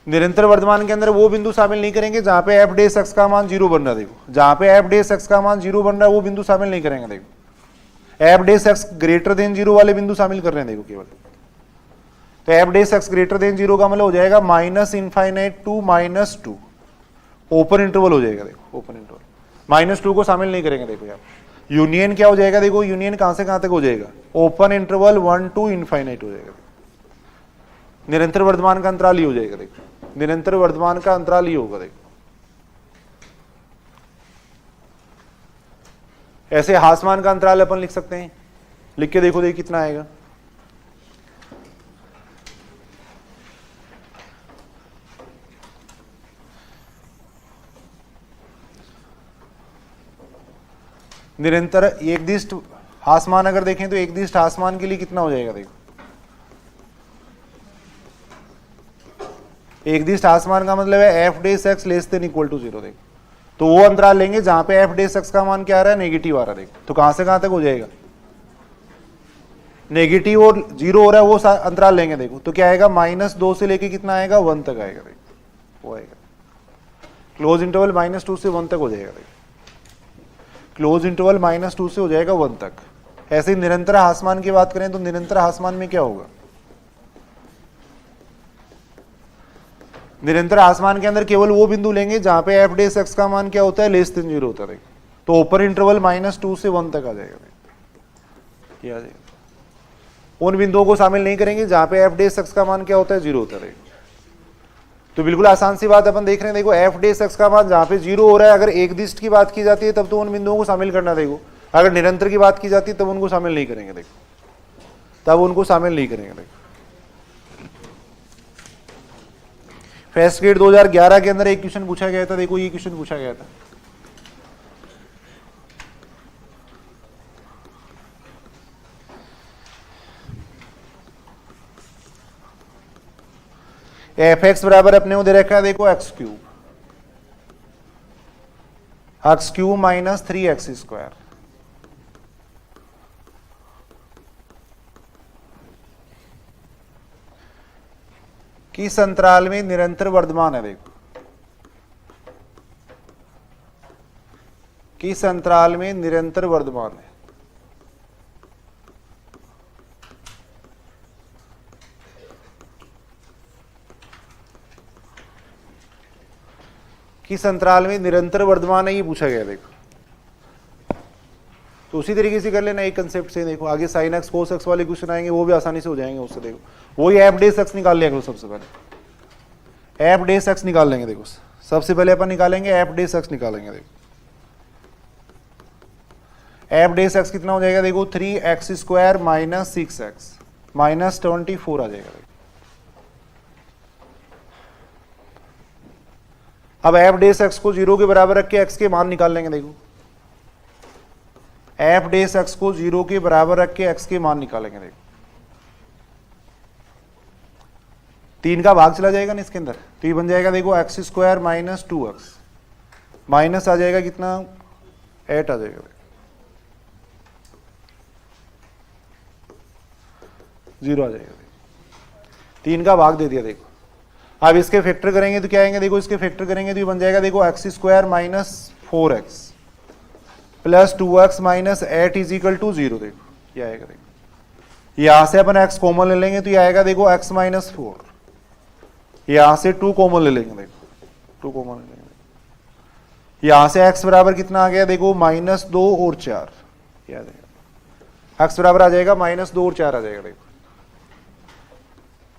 Speaker 1: निरंतर वर्धमान के अंदर वो बिंदु शामिल नहीं करेंगे जहां पे एफ डैश एक्स का मान 0 बन रहा है। देखो जहां पे एफ डैश एक्स का मान 0 बन रहा है वो बिंदु शामिल नहीं करेंगे। देखो F dash X greater than 0 वाले बिंदु शामिल कर रहे हैं। देखो केवल तो F dash X greater than 0 का मतलब हो जाएगा minus infinite to -2, open interval हो जाएगा। देखो ओपन इंटरवल, -2 को शामिल नहीं करेंगे। देखो यार यूनियन क्या हो जाएगा, देखो यूनियन कहां से कहां तक हो जाएगा, ओपन इंटरवल 1 2 इनफाइनाइट हो जाएगा। निरंतर वर्धमान का अंतराल ही हो जाएगा। देखो निरंतर वर्धमान का अंतराल ही होगा। देखो ऐसे हासमान का अंतराल अपन लिख सकते हैं, लिख के देखो कितना आएगा। निरंतर एकदिष्ट हासमान अगर देखें तो एकदिष्ट हासमान के लिए कितना हो जाएगा, देखो एकदिष्ट हासमान का मतलब है F dash X less than equal to 0। देखो तो वो अंतराल लेंगे जहां पे एफ डैश एक्स का मान क्या आ रहा है, नेगेटिव आ रहा है। देखो तो कहां से कहां तक हो जाएगा, नेगेटिव और 0 हो रहा है वो अंतराल लेंगे। देखो तो क्या आएगा, -2 से लेके कितना आएगा, 1 तक आएगा। देखो वो आएगा क्लोज इंटरवल -2 से 1 तक हो जाएगा। देखो क्लोज इंटरवल -2 से हो जाएगा 1 तक। ऐसे निरंतर हासमान की बात करें तो निरंतर हासमान में क्या होगा, निरंतर हासमान के अंदर केवल वो बिंदु लेंगे जहां पे एफ डैश एक्स का मान क्या होता है, लेस देन 0 होता है। तो ओपन इंटरवल -2 से 1 तक आ जाएगा। ये आ जाएगा। उन बिंदुओं को शामिल नहीं करेंगे जहां पे एफ डैश एक्स का मान क्या होता है, 0 होता है। तो बिल्कुल आसान सी बात अपन देख रहे हैं। देखो एफ डैश एक्स का मान जहां पे 0 हो रहा है, अगर एकदिष्ट की बात की जाती है तब तो उन बिंदुओं को शामिल करना। देखो अगर निरंतर की बात की जाती है तब उनको शामिल नहीं करेंगे। देखो तब उनको शामिल नहीं करेंगे। देखो फर्स्ट ग्रेड 2011 के अंदर एक क्वेश्चन पूछा गया था। देखो ये क्वेश्चन पूछा गया था, एफ एक्स बराबर अपने को दे रखा है, देखो एक्स क्यूब माइनस 3x²। किस अंतराल में निरंतर वर्धमान है, देखो किस अंतराल में निरंतर वर्धमान है, किस अंतराल में निरंतर वर्धमान है, ये पूछा गया। देखो तो उसी तरीके से कर लेना एक कंसेप्ट से। देखो आगे साइन एक्स कोस एक्स वाले क्वेश्चन आएंगे, वो भी आसानी से हो जाएंगे उससे। देखो वही एफ डैश एक्स निकाल लिया करो सबसे पहले। एफ डेस एक्स निकाल लेंगे। देखो सबसे पहले अपन निकालेंगे एफ डेस एक्स निकालेंगे। देखो एफ डेस एक्स कितना हो जाएगा, देखो 3x² माइनस 6x माइनस 24 आ जाएगा। देखो अब एफ डेस एक्स को 0 के बराबर रख के एक्स के मान निकाल लेंगे। देखो एफ डेस एक्स को 0 के बराबर रख के एक्स के मान निकालेंगे। देखो 3 का भाग चला जाएगा ना इसके अंदर, तो ये बन जाएगा देखो x² माइनस 2x माइनस आ जाएगा कितना 8 आ जाएगा। 0 आ जाएगा। 3 का भाग दे दिया। देखो अब इसके फैक्टर करेंगे तो क्या आएंगे, देखो इसके फैक्टर करेंगे तो ये बन जाएगा देखो x² minus 4x plus 2x minus 8 is equal to 0। देखो ये आएगा। देखो यहां से अपन x कॉमन ले लेंगे तो ये आएगा देखो x माइनस 4, यहां से 2 कॉमन ले लेंगे। देखो 2 कॉमन ले लेंगे, यहां से x बराबर कितना आ गया, देखो -2 और 4 ये आ जाएगा। x बराबर आ जाएगा -2 और 4 आ जाएगा। देखो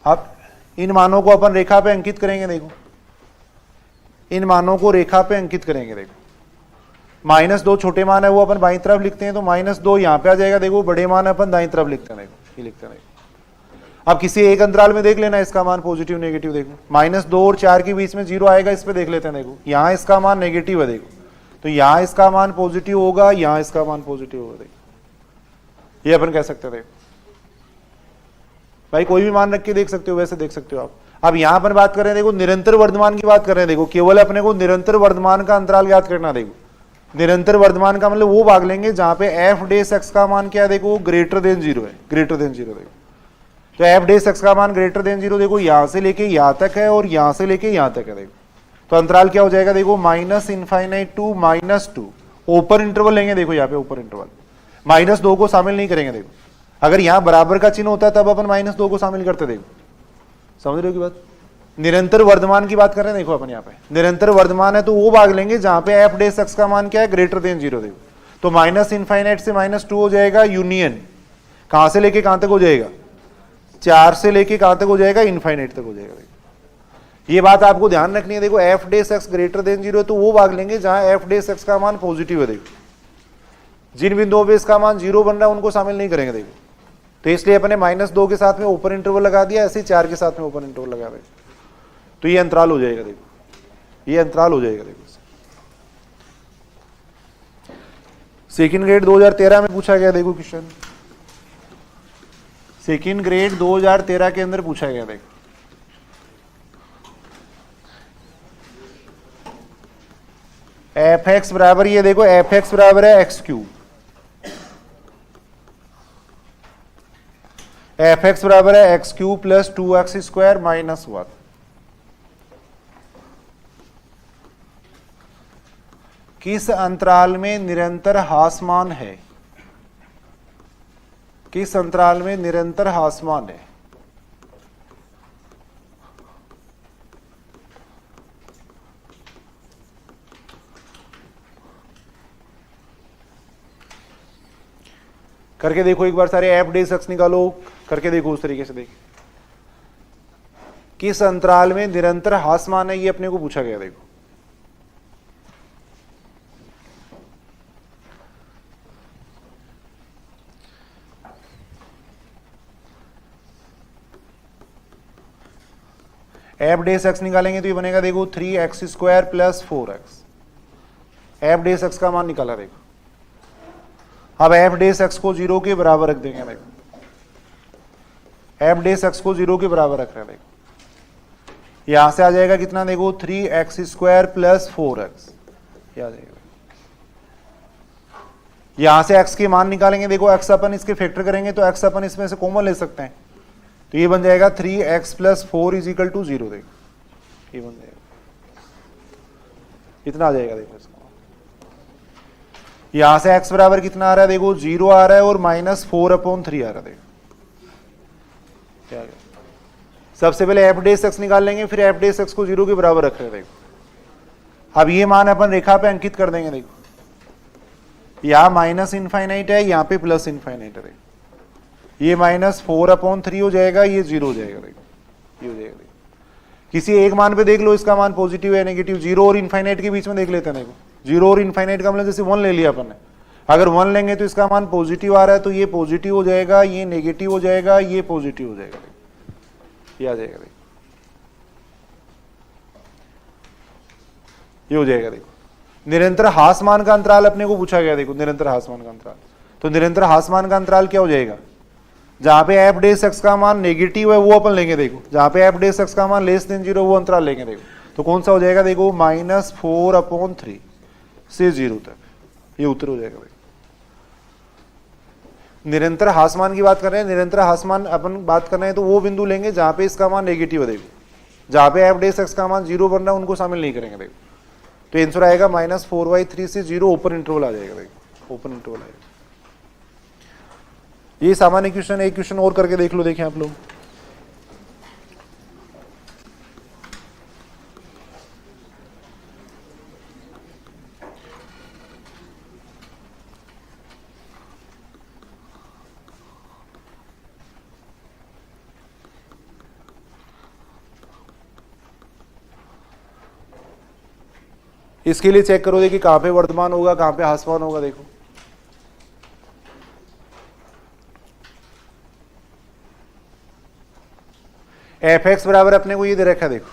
Speaker 1: अब इन मानों को अपन रेखा पे अंकित करेंगे। देखो इन मानों को रेखा पे अंकित करेंगे। देखो -2 छोटे मान है वो अपन बाईं तरफ लिखते हैं, तो -2 यहाँ पे आ जाएगा। देखो बड़े मान अपन दाईं तरफ लिखते हैं। देखो ये लिखते हैं। अब किसी एक अंतराल में देख लेना इसका मान पॉजिटिव नेगेटिव। देखो -2 और 4 के बीच में 0 आएगा, इस पे देख लेते हैं। देखो यहाँ इसका मान नेगेटिव है। देखो तो यहाँ इसका मान पॉजिटिव होगा, यहाँ इसका मान पॉजिटिव होगा। देखो ये अपन कह सकते हैं। देखो भाई कोई भी मान रख के देख सकते हो, वैसे देख सकते हो आप। अब यहां अपन बात कर रहे हैं देखो निरंतर वर्धमान की बात कर रहे हैं। देखो केवल अपने को निरंतर वर्धमान का अंतराल ज्ञात करना। देखो निरंतर वर्धमान का मतलब वो भाग लेंगे जहां पे एफ डेस एक्स का मान क्या है, देखो ग्रेटर देन 0 है, ग्रेटर देन 0। देखो तो एफ डेस एक्स का मान ग्रेटर देन 0 देखो यहां से लेके यहां तक है और यहां से लेके यहां तक है। देखो तो अंतराल क्या हो जाएगा, देखो -∞ टू -2 ओपन इंटरवल लेंगे। देखो यहाँ पे ओपन इंटरवल -2 को शामिल नहीं करेंगे। देखो अगर यहां बराबर का चिन्ह होता तब अपन -2 को शामिल करते। देखो समझ रहे हो की बात। निरंतर वर्धमान की बात कर रहे हैं। देखो अपन यहाँ पे निरंतर वर्धमान है तो वो भाग लेंगे जहां पे एफ डेस एक्स का मान क्या है, ग्रेटर देन 0। देखो तो -∞ से -2 हो जाएगा यूनियन, कहां से लेके कहां तक हो जाएगा, 4 से लेके कहां तक हो जाएगा, इनफाइनाइट तक हो जाएगा। देखो ये बात आपको ध्यान रखनी है। देखो F dash X greater than 0 तो वो भाग लेंगे जहां एफ डेस एक्स का मान पॉजिटिव है। देखो जिन बिंदुओं पे इसका मान 0 बन रहा है उनको शामिल नहीं करेंगे। देखो तो इसलिए अपने -2 के साथ में ओपन इंटरवल लगा दिया, ऐसे 4 के साथ में ओपन इंटरवल लगा दिया, तो ये अंतराल हो जाएगा। देखो ये अंतराल हो जाएगा। देखो सेकंड ग्रेड 2013 में पूछा गया। देखो क्वेश्चन सेकंड ग्रेड 2013 के अंदर पूछा गया। देखो एफ एक्स बराबर, ये देखो एफ एक्स बराबर है x3, एफ एक्स बराबर है x3 प्लस 2x² माइनस 1। किस अंतराल में निरंतर हासमान है, किस अंतराल में निरंतर हासमान है। करके देखो एक बार सारे एफ डेस एक्स निकालो, करके देखो उस तरीके से। देखो किस अंतराल में निरंतर हासमान है, ये अपने को पूछा गया। देखो एफ डेस एक्स निकालेंगे तो ये बनेगा देखो 3x² plus 4x। F dash X का मान निकाला। देखो अब एफ डेस एक्स को 0 के बराबर रख देंगे। देखो एफ डेस एक्स को 0 के बराबर रख रहे हैं। देखो यहां से आ जाएगा कितना, देखो 3x² प्लस 4x ये आ जाएगा। यहां से x के मान निकालेंगे। देखो x अपन इसके फैक्टर करेंगे तो x अपन इसमें से कॉमन ले सकते हैं, तो ये बन जाएगा 3x plus 4 is equal to 0। देखो ये बन जाएगा, इतना आ जाएगा। देखो इसको यहां से x बराबर कितना आ रहा है, देखो 0 आ रहा है और -4/3 आ रहा है। देखो क्या गया, सबसे पहले एफ डेस एक्स निकाल लेंगे, फिर एफ डेस एक्स को 0 के बराबर रख रहे हैं। देखो अब ये मान अपन रेखा पे अंकित कर देंगे। देखो यहाँ -∞ है, यहाँ पे +∞ है। देखो ये -4/3 हो जाएगा, ये 0 हो जाएगा। देखो ये हो जाएगा। किसी एक मान पे देख लो इसका मान पॉजिटिव है नेगेटिव, जीरो और इनफाइनाइट के बीच में देख लेते हैं। देखो जीरो और इनफाइनाइट का मतलब जैसे 1 ले लिया अपन ने, अगर 1 लेंगे तो इसका मान पॉजिटिव आ रहा है तो ये पॉजिटिव हो जाएगा, ये नेगेटिव हो जाएगा, ये पॉजिटिव हो जाएगा, ये आ जाएगा। देखो ये हो जाएगा। देखो निरंतर हासमान का अंतराल अपने को पूछा गया। देखो निरंतर हासमान का अंतराल, तो निरंतर हासमान का अंतराल क्या हो जाएगा, जहां पे एफ डे एक्स का मान नेगेटिव है वो अपन लेंगे। देखो जहां पे एफ डे एक्स का मान लेस देन 0 वो अंतराल लेंगे। देखो तो कौन सा हो जाएगा, देखो -4/3 से 0 तक, ये उत्तर हो जाएगा। देखो निरंतर हासमान की बात कर रहे हैं, निरंतर हासमान अपन बात कर रहे हैं तो वो बिंदु लेंगे जहां पे इसका मान नेगेटिव है। देखो जहां पे एफ डे एक्स का मान 0 बन रहा है उनको शामिल नहीं करेंगे। देखो तो आंसर आएगा -4/3 से 0, ओपन इंटरवल आ जाएगा। देखो ओपन इंटरवल आएगा। ये सामान्य क्वेश्चन, एक क्वेश्चन और करके देख लो। देखें आप लोग, इसके लिए चेक करो देखिए कहां पे वर्तमान होगा, कहां पे हासमान होगा। देखो एफ एक्स बराबर अपने को ये दे रखा है। देखो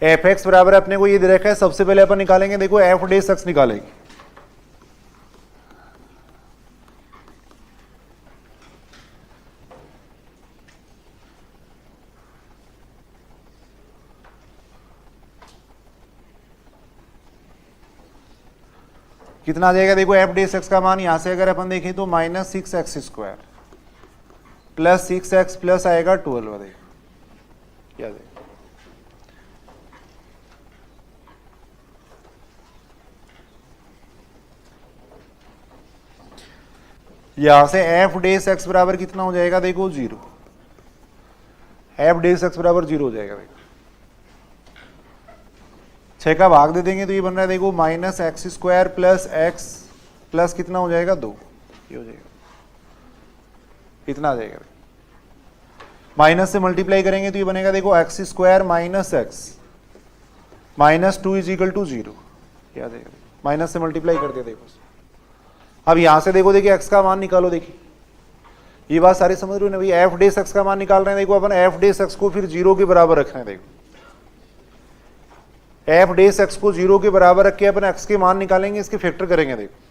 Speaker 1: एफ एक्स बराबर अपने को ये दे रखा है। सबसे पहले अपन निकालेंगे, देखो एफ डे एक्स निकालेंगे। कितना आ जाएगा, देखो एफ डे एक्स का मान यहां से अगर अपन देखें तो -6x² प्लस 6x प्लस आएगा 12। देखो क्या देगा, यहां से एफ डे एक्स बराबर कितना हो जाएगा, देखो 0। एफ डे एक्स बराबर 0 हो जाएगा। देखो 6 का भाग दे देंगे तो ये बन रहा है, देखो -x² प्लस x प्लस कितना हो जाएगा 2, ये हो जाएगा। कितना आ जाएगा, माइनस से मल्टीप्लाई करेंगे तो ये बनेगा, देखो x² माइनस x -2 = 0, ये आ जाएगा। माइनस से मल्टीप्लाई करते हैं। देखो अब यहां से देखो, देखिए x का मान निकालो। देखिए ये बात सारी समझ रहे हो ना भाई, एफ डे एक्स का मान निकाल रहे हैं। देखो अपन एफ डे एक्स को फिर 0 के बराबर रख रहे हैं। देखो एफ डे एक्स को 0 के बराबर रख के अपन x के मान निकालेंगे, इसके फैक्टर करेंगे। देखो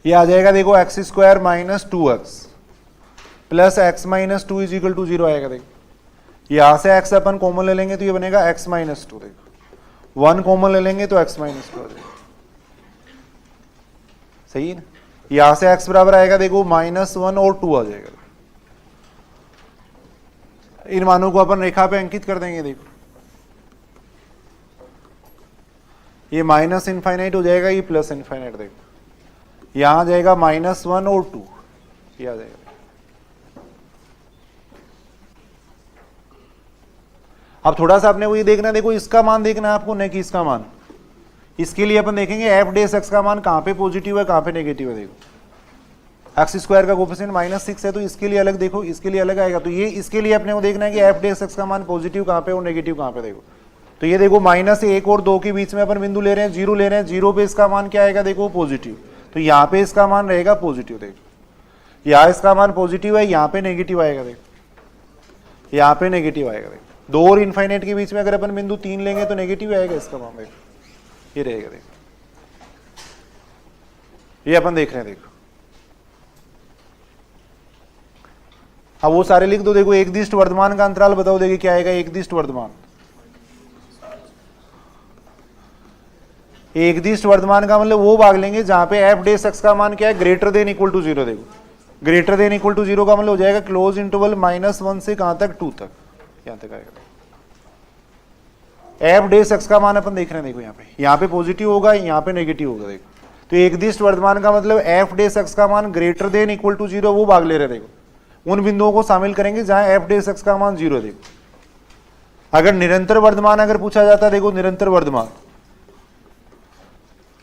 Speaker 1: ये आ जाएगा, देखो x² minus 2x plus x minus 2 = 0 आएगा। देखो यहां से x अपन कॉमन ले लेंगे तो ये बनेगा x माइनस 2। देखो 1 कॉमन ले लेंगे तो x माइनस 2 आ जाएगा। सही है ना, यहां से x बराबर आएगा, देखो -1 और 2 आ जाएगा। इन मानों को अपन रेखा पे अंकित कर देंगे। देखो ये माइनस इनफाइनाइट हो जाएगा, ये प्लस इनफाइनाइट। देखो यहां आ जाएगा -1 और 2, ये आ जाएगा। अब थोड़ा सा आपने को ये देखना है, देखो इसका मान देखना है आपको, नहीं कि इसका मान। इसके लिए अपन देखेंगे एफ डे एक्स का मान कहां पे पॉजिटिव है, कहां पे नेगेटिव है। देखो x² का कोफिशिएंट -6 है तो इसके लिए अलग, देखो इसके लिए अलग आएगा। तो ये इसके लिए अपने को देखना है कि एफ डे एक्स का मान पॉजिटिव कहां पे और नेगेटिव कहां पे। देखो तो ये देखो -1 और 2 के बीच में अपन बिंदु ले रहे हैं, 0 ले रहे हैं। 0 पे इसका मान क्या आएगा, देखो पॉजिटिव। तो यहाँ पे इसका मान रहेगा पॉजिटिव। देखो यहाँ इसका मान पॉजिटिव है, यहाँ पे नेगेटिव आएगा। देखो यहाँ पे नेगेटिव आएगा। देखो 2 और इनफाइनाइट के बीच में अगर अपन बिंदु 3 लेंगे तो नेगेटिव आएगा इसका मान। देखो ये रहेगा। देखो ये अपन देख रहे हैं। देखो अब वो सारे लिख दो। देखो एक दिष्ट वर्धमान का अंतराल बताओ, देखिए क्या आएगा। एक दिष्ट वर्धमान, एक दिष्ट वर्धमान का मतलब वो भाग लेंगे जहां पे एफ डे एक्स का मान क्या है, ग्रेटर देन इक्वल टू 0। देखो ग्रेटर देन इक्वल टू 0 का मतलब हो जाएगा क्लोज इंटरवल -1 से कहां तक, 2 तक, यहां तक आएगा। एफ डे एक्स का मान अपन देख रहे हैं। देखो यहाँ पे पॉजिटिव होगा, यहाँ पे नेगेटिव होगा। देखो तो एक दिष्ट वर्धमान का मतलब एफ डे एक्स का मान ग्रेटर देन इक्वल टू 0 वो भाग ले रहे। देखो उन बिंदुओं को शामिल करेंगे जहां एफ डे एक्स का मान 0। देखो अगर निरंतर वर्धमान अगर पूछा जाता है, देखो निरंतर वर्धमान,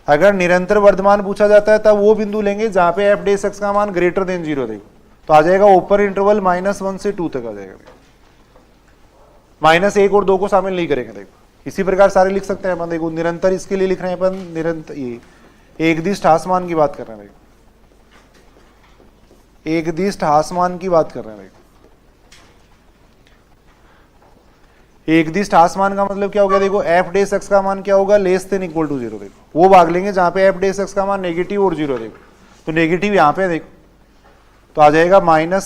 Speaker 1: अगर निरंतर वर्धमान पूछा जाता है तब वो बिंदु लेंगे जहां पे एफ डेस एक्स का मान ग्रेटर देन 0 देखो, तो आ जाएगा ऊपर इंटरवल -1 से 2 तक आ जाएगा। -1 और 2 को शामिल नहीं करेंगे देखो। इसी प्रकार सारे लिख सकते हैं अपन देखो, निरंतर इसके लिए लिख रहे हैं अपन, निरंतर ये एकदिष्ट हासमान की बात कर रहे हैं देखो, एकदिष्ट हासमान की बात कर रहे हैं देखो। एकदिष्ट हासमान का मतलब क्या हो गया देखो, एफ डेस एक्स का मान क्या होगा, लेस देन इक्वल टू 0 देखो, वो भाग लेंगे जहां पे एफ डेस एक्स का मान नेगेटिव और 0 देखो, तो नेगेटिव यहां पे देखो, तो आ जाएगा -∞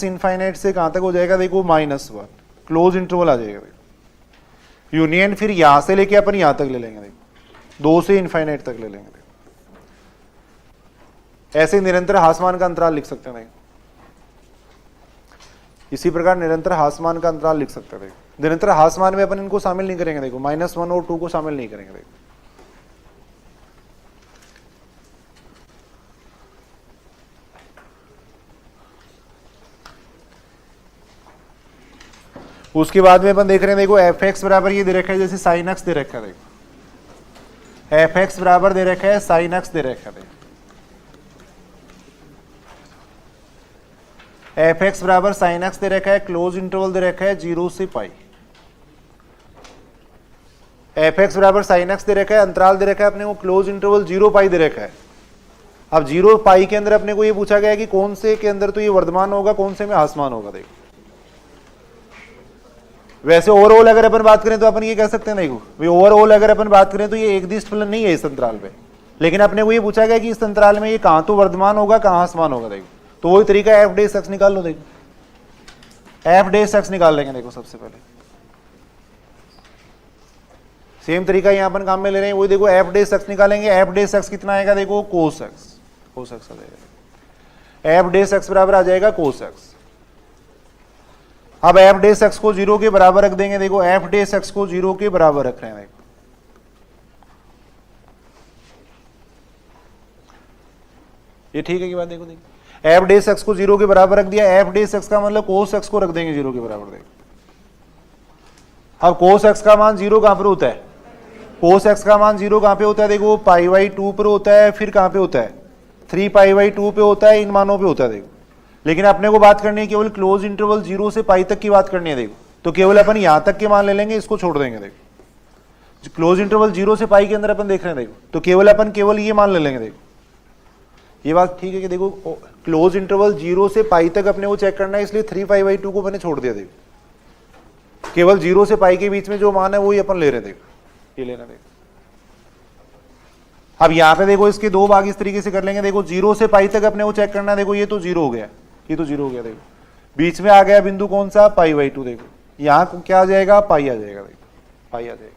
Speaker 1: से कहां तक हो जाएगा देखो, -1 क्लोज इंटरवल आ जाएगा देखो। यूनियन फिर यहां से लेके अपन यहां तक ले लेंगे देखो, 2 से इनफाइनाइट तक ले लेंगे देखो। ऐसे निरंतर हासमान का अंतराल लिख सकते हैं देखो। इसी प्रकार निरंतर हासमान का अंतराल लिख सकते हैं देखो। निरंतर हासमान में अपन इनको शामिल नहीं करेंगे देखो, -1 और 2 को शामिल नहीं करेंगे देखो। उसके बाद में अपन देख रहे हैं देखो, एफ एक्स बराबर ये दे रखा है जैसे साइन एक्स दे रखा है देखो, एफ एक्स बराबर दे रखा है साइन एक्स दे रखा है देखो, एफ एक्स बराबर साइन एक्स दे रखा है, क्लोज इंटरवल दे रखा है 0 से पाई। एफ एक्स बराबर साइन एक्स दे रखा है, अंतराल दे रखा है अपने को क्लोज इंटरवल 0 पाई दे रखा है। अब 0 पाई के अंदर अपने को ये पूछा गया है कि कौन से के अंदर तो ये वर्धमान होगा, कौन से में हासमान होगा देखो। वैसे ओवरऑल अगर अपन बात करें तो अपन ये कह सकते हैं देखो, ओवरऑल अगर अपन बात करें तो ये एकदिष्ट फलन नहीं है इस अंतराल पे, लेकिन अपने को ये पूछा गया कि इस अंतराल में ये कहां तो वर्धमान होगा कहां हासमान होगा देखो, तो वही तरीका एफ डेस एक्स निकाल लो देखो, एफ डेस एक्स निकाल लेंगे देखो सबसे पहले। सेम तरीका यहां अपन काम में ले रहे हैं, वही देखो एफ डेस एक्स निकालेंगे। एफ डेस एक्स कितना आएगा देखो, कोस एक्स, कोस एक्स आ जाएगा, एफ डेस एक्स बराबर आ जाएगा कोस एक्स। अब एफ डेस एक्स को 0 के बराबर रख देंगे देखो, एफ डेस एक्स को 0 के बराबर रख रहे हैं देखो, ये ठीक है की बात देखो, देखो एफ डेस एक्स को 0 के बराबर रख दिया, एफ डेस एक्स का मतलब कोस एक्स को रख देंगे 0 के बराबर देखो। अब कोस एक्स का मान 0 कहां पर होता है, कोस एक्स का मान 0 कहां पे होता है देखो, π/2 पर होता है, फिर कहां पे होता है 3π/2 पे होता है, इन मानों पे होता है देखो। लेकिन अपने को बात करनी है केवल क्लोज इंटरवल 0 से पाई तक की बात करनी है देखो, तो केवल अपन यहां तक के मान ले लेंगे, इसको छोड़ देंगे देखो। क्लोज इंटरवल 0 से पाई के अंदर अपन देख रहे हैं देखो, तो केवल अपन केवल ये मान ले लेंगे देखो। ये बात ठीक है कि देखो क्लोज इंटरवल 0 से पाई तक अपने को चेक करना है, इसलिए 3π/2 को मैंने छोड़ दिया देखो, केवल 0 से पाई के बीच में जो मान है वही अपन ले रहे देखो, ये लेना देखो। अब यहां पे देखो इसके दो भाग इस तरीके से कर लेंगे देखो, 0 से पाई तक अपने को चेक करना है देखो, ये तो 0 हो गया, ये तो 0 हो गया देखो, बीच में आ गया बिंदु कौन सा, π/2 देखो, यहां क्या आ जाएगा, पाई आ जाएगा देखो, पाई आ जाएगा।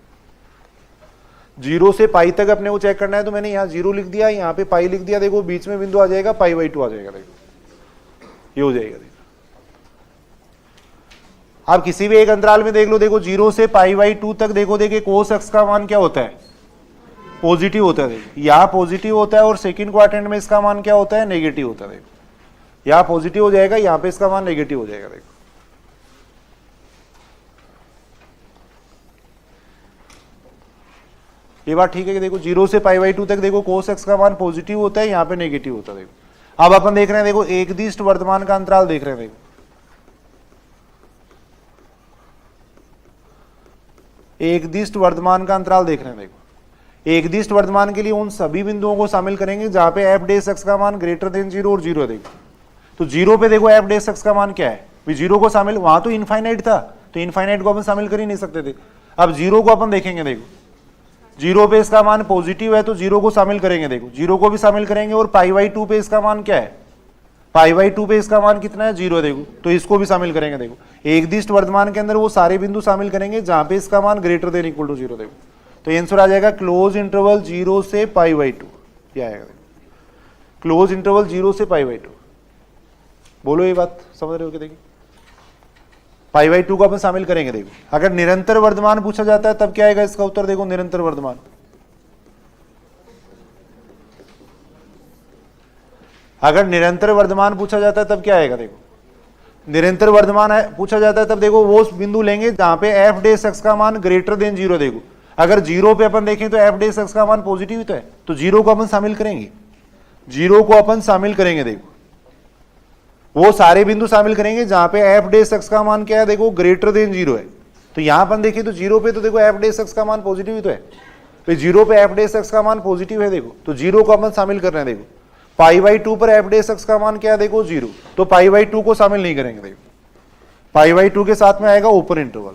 Speaker 1: 0 से पाई तक अपने को चेक करना है, तो मैंने यहाँ 0 लिख दिया, यहाँ पे पाई लिख दिया देखो, बीच में बिंदु आ जाएगा π/2 आ जाएगा देखो, ये हो जाएगा देखो। अब किसी भी एक अंतराल में देख लो देखो, 0 से π/2 तक देखो, देखिए कोस एक्स का मान क्या होता है, पॉजिटिव होता है देखो, यहाँ पॉजिटिव होता है, और सेकंड क्वाड्रेंट में इसका मान क्या होता है, नेगेटिव होता है देखो। यहाँ पॉजिटिव हो जाएगा, यहाँ पे इसका मान नेगेटिव हो जाएगा देखो। ये बात ठीक है कि देखो 0 से π/2 तक देखो कोस एक्स का मान पॉजिटिव होता है, यहाँ पे नेगेटिव होता है देखो। अब अपन देख रहे हैं देखो, एकदिष्ट वर्धमान का अंतराल देख रहे हैं देखो, एकदिष्ट वर्धमान का अंतराल देख रहे हैं देखो। एकदिष्ट वर्धमान के लिए उन सभी बिंदुओं को शामिल करेंगे जहां पे एफ डेस एक्स का मान ग्रेटर देन 0 और 0 है देखो। तो 0 पे देखो एफ डेस एक्स का मान क्या है, 0 को शामिल, वहां तो इनफाइनाइट था, तो इनफाइनाइट को अपन शामिल कर ही नहीं सकते थे। अब 0 को अपन देखेंगे देखो, 0 पे इसका मान पॉजिटिव है, तो 0 को शामिल करेंगे देखो, 0 को भी शामिल करेंगे, और π/2 पे इसका मान क्या है, π/2 पे इसका मान कितना है, 0 देखो, तो इसको भी शामिल करेंगे देखो। एकदिष्ट वर्धमान के अंदर वो सारे बिंदु शामिल करेंगे जहां पे इसका मान ग्रेटर देन इक्वल टू 0 देखो। तो आंसर आ जाएगा क्लोज इंटरवल 0 से π/2, ये आएगा देखो, क्लोज इंटरवल 0 से π/2। बोलो ये बात समझ रहे हो कि देखिए, π/2 को अपन शामिल करेंगे देखो। अगर निरंतर वर्धमान पूछा जाता है तब क्या आएगा इसका उत्तर देखो, निरंतर वर्धमान। अगर निरंतर वर्धमान पूछा जाता है तब क्या आएगा देखो, निरंतर वर्धमान पूछा जाता है तब देखो वो बिंदु लेंगे जहां पे एफ डेस एक्स का मान ग्रेटर देन 0 देखो। अगर जीरो पे अपन देखें तो एफ डे एक्स का मान पॉजिटिव ही तो है, तो जीरो को अपन शामिल करेंगे, जीरो को अपन शामिल करेंगे। देखो वो सारे बिंदु शामिल करेंगे जहां पे एफ डे एक्स का मान क्या है, देखो ग्रेटर देन जीरो है। तो यहां अपन देखें तो जीरो पे तो देखो एफ डे एक्स का मान पॉजिटिव ही तो है, तो जीरो पे एफ डे एक्स का मान पॉजिटिव है। देखो तो जीरो को अपन शामिल कर रहे हैं। देखो पाई बाई टू पर एफ डे एक्स का मान क्या है, देखो जीरो, तो पाई बाई टू को शामिल नहीं करेंगे। देखो पाई बाई टू के साथ में आएगा open interval,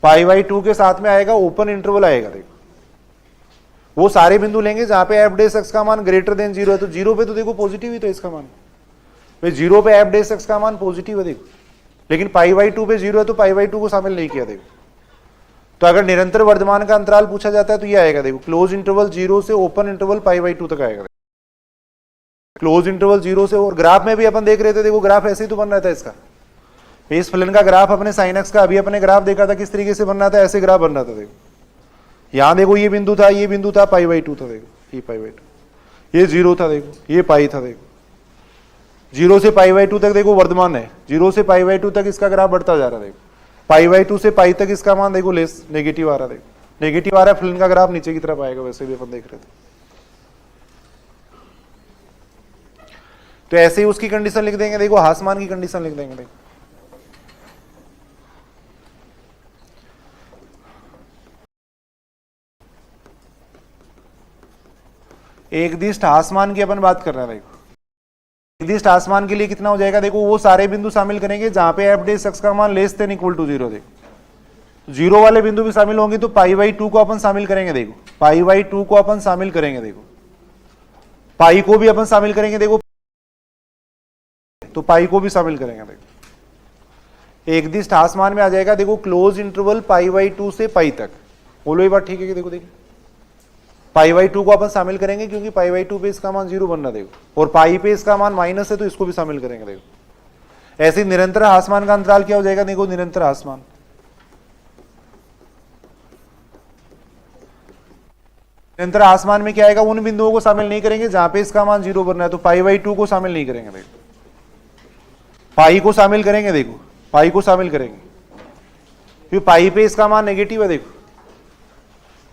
Speaker 1: pi by to के साथ में आएगा ओपन इंटरवल आएगा। देखो वो सारे बिंदु लेंगे जहां पे एफ डे एक्स का मान ग्रेटर देन जीरो है, तो जीरो पे तो देखो पॉजिटिव ही तो इसका मान, भाई जीरो पे एफ डे एक्स का मान पॉजिटिव है। देखो लेकिन पाई बाई टू पे जीरो है तो पाई बाई टू को शामिल नहीं किया। देखो तो अगर निरंतर वर्धमान का अंतराल पूछा जाता है तो ये आएगा, देखो क्लोज इंटरवल जीरो से open interval pi by to तक आएगा। क्लोज इंटरवल जीरो से, और ग्राफ में भी अपन देख रहे थे, देखो ग्राफ ऐसे ही तो बन रहा था इसका, इस फलन का ग्राफ अपने साइन एक्स का अभी अपने ग्राफ देखा था किस तरीके से बन रहा था, ऐसे ग्राफ बन रहा था। देखो यहां देखो ये बिंदु था, ये बिंदु था, पाई बाई टू था, देखो ये पाई बाई टू, ये जीरो था, देखो ये पाई था। देखो जीरो से पाई बाई टू तक देखो वर्धमान है, जीरो से पाई बाई टू तक इसका ग्राफ बढ़ता जा रहा है। देखो पाई बाई टू से पाई तक इसका मान देखो लेस नेगेटिव आ रहा है, देखो नेगेटिव आ रहा है, फलन का ग्राफ नीचे की तरफ आएगा, वैसे भी अपन देख रहे थे। तो ऐसे ही उसकी कंडीशन लिख देंगे, देखो हासमान की कंडीशन लिख देंगे। देखो एकदिष्ट आसमान की अपन बात कर रहे हैं। देखो एकदिष्ट आसमान के लिए कितना हो जाएगा, देखो वो सारे बिंदु शामिल करेंगे जहां पे एफ डे एक्स का मान less than equal to zero. देखो जीरो वाले बिंदु भी शामिल होंगे तो पाई बाई टू को अपन शामिल करेंगे। देखो पाई बाई टू को अपन शामिल करेंगे, देखो पाई को भी अपन शामिल करेंगे। देखो तो पाई को भी शामिल करेंगे। देखो एकदिष्ट आसमान में आ जाएगा, देखो close interval pi by to से पाई तक। बोलो ये बात ठीक है कि देखो देखिए पाई बाई टू को अपन शामिल करेंगे क्योंकि पाई बाई टू पे इसका मान जीरो बनना। देखो और पाई पे इसका मान माइनस है तो इसको भी शामिल करेंगे। देखो ऐसे निरंतर आसमान का अंतराल क्या हो जाएगा, देखो निरंतर आसमान, निरंतर आसमान में क्या आएगा, उन बिंदुओं को शामिल नहीं करेंगे जहां पे इसका मान जीरो बनना है, तो पाई बाई टू को शामिल नहीं करेंगे। देखो पाई को शामिल करेंगे, देखो पाई को शामिल करेंगे क्योंकि पाई पे इसका मान नेगेटिव है। देखो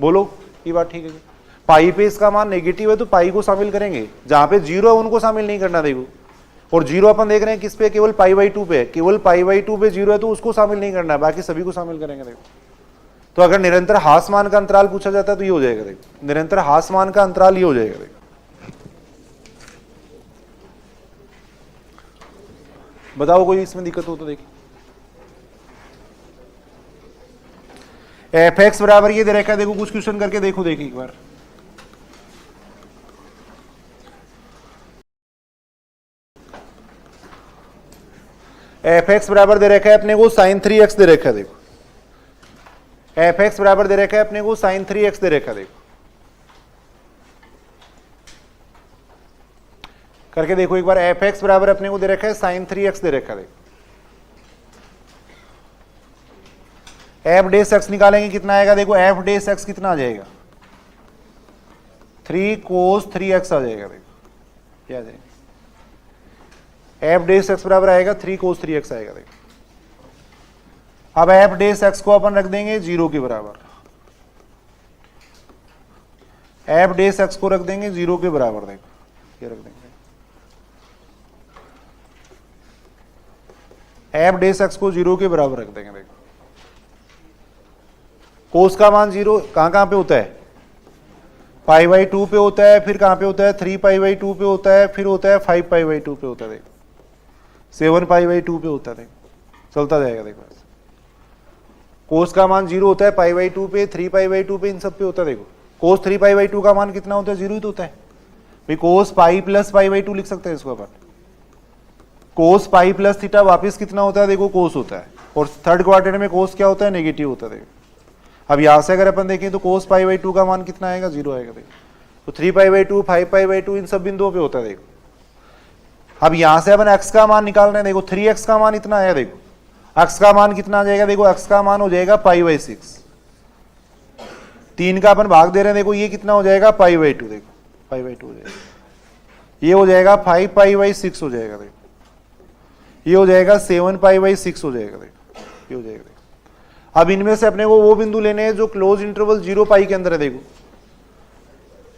Speaker 1: बोलो ये बात ठीक है, पाई पे इसका मान नेगेटिव है तो पाई को शामिल करेंगे, जहां पे जीरो है उनको शामिल नहीं करना। देखो और जीरो अपन देख रहे हैं किस पे, केवल पाई बाई टू पे है, केवल पाई बाई टू पे जीरो है तो उसको शामिल नहीं करना है, बाकी सभी को शामिल करेंगे। देखो तो अगर निरंतर हासमान का अंतराल पूछा जाता है तो ये हो जाएगा। देखो निरंतर हासमान का अंतराल ये हो जाएगा। देखो बताओ कोई इसमें दिक्कत हो तो देखिए। एफ एक्स बराबर ये दे रखा है, देखो कुछ क्वेश्चन करके देखो, देखिए एक बार। एफ एक्स बराबर दे रखा है अपने को साइन 3x दे रखा है। देखो एफ एक्स बराबर दे रखा है अपने को साइन 3x दे रखा है। देखो करके देखो एक बार, एफ एक्स बराबर अपने को दे रखा है साइन 3x दे रखा है। देखो एफ डेस एक्स निकालेंगे कितना आएगा, देखो एफ डेस एक्स कितना आ जाएगा, 3 cos 3x आ जाएगा। देखो क्या आ जाएगा, एफ डेस एक्स बराबर आएगा 3 cos 3x आएगा। देखो अब एफ डेस एक्स को अपन रख देंगे जीरो के बराबर, एफ डेस एक्स को रख देंगे जीरो के बराबर। देखो ये रख देंगे, एफ डेस एक्स को जीरो के बराबर रख देंगे। देखो कोस का मान जीरो कहां पे होता है, पाई बाई टू पे होता है, फिर कहां पे होता है 3 पाई बाई टू पे होता है, फिर होता है 5 पाई बाई टू पे होता है। देखो 7 पाई बाई टू पे होता है। देखो चलता जाएगा। देखो कोस का मान जीरो होता है पाई बाई टू पे, 3 पाई बाई टू पे, इन सब पे होता है। देखो कोस 3 पाई बाई टू का मान कितना होता है, जीरो ही तो होता है भाई। Cos pi plus pi by two लिख सकते हैं इसको अपन, कोस पाई प्लस थीटा वापिस कितना होता है, देखो कोस होता है, और थर्ड क्वाड्रेंट में कोस क्या होता है, नेगेटिव होता है। देखो अब यहां से अगर अपन देखें तो कोस पाई बाई टू का मान कितना आएगा, जीरो आएगा। देखो तो 3 pi by two, 5 pi by two, इन सब बिंदुओं पे होता है। देखो अब यहां से अपन x का मान निकाल रहे हैं। देखो 3x का मान इतना आया। देखो x का मान कितना आ जाएगा, देखो x का मान हो जाएगा पाई बाई 6, 3 का अपन भाग दे रहे हैं। देखो ये कितना हो जाएगा, पाई बाई टू। देखो पाई बाई टू हो जाएगा, ये हो जाएगा 5 पाई बाई 6 हो जाएगा। देखो ये हो जाएगा 7 पाई बाई 6 हो जाएगा। देखो ये हो जाएगा। अब इनमें से अपने को वो बिंदु लेने हैं जो क्लोज इंटरवल 0 पाई के अंदर है। देखो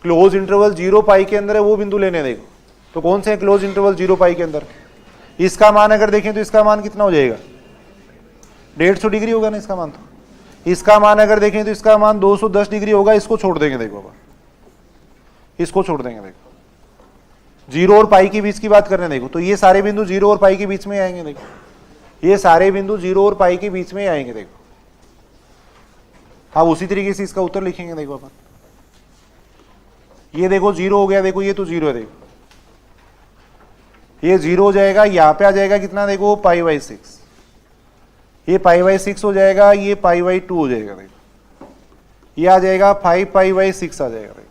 Speaker 1: क्लोज इंटरवल 0 पाई के अंदर है, वो बिंदु लेने हैं। देखो तो कौन से है क्लोज इंटरवल 0 पाई के अंदर? इसका मान अगर देखें तो इसका मान कितना हो जाएगा? 150 डिग्री होगा ना इसका मान। तो इसका मान अगर देखें तो इसका मान 210 डिग्री होगा। इसको छोड़ देंगे। देखो अब इसको छोड़ देंगे। देखो 0 और पाई के बीच की बात कर रहे हैं। देखो तो ये सारे बिंदु 0 और पाई के बीच में आएंगे। देखो ये सारे बिंदु 0 और पाई के बीच में आएंगे। देखो अब उसी तरीके से इसका उत्तर लिखेंगे। देखो अपन ये देखो 0 हो गया। देखो ये तो 0 है। देखो ये 0 हो जाएगा, यहां पे आ जाएगा कितना? देखो π/6, ये π/6 हो जाएगा, ये π/2 हो जाएगा। देखो ये आ जाएगा 5π/6 आ जाएगा। देखो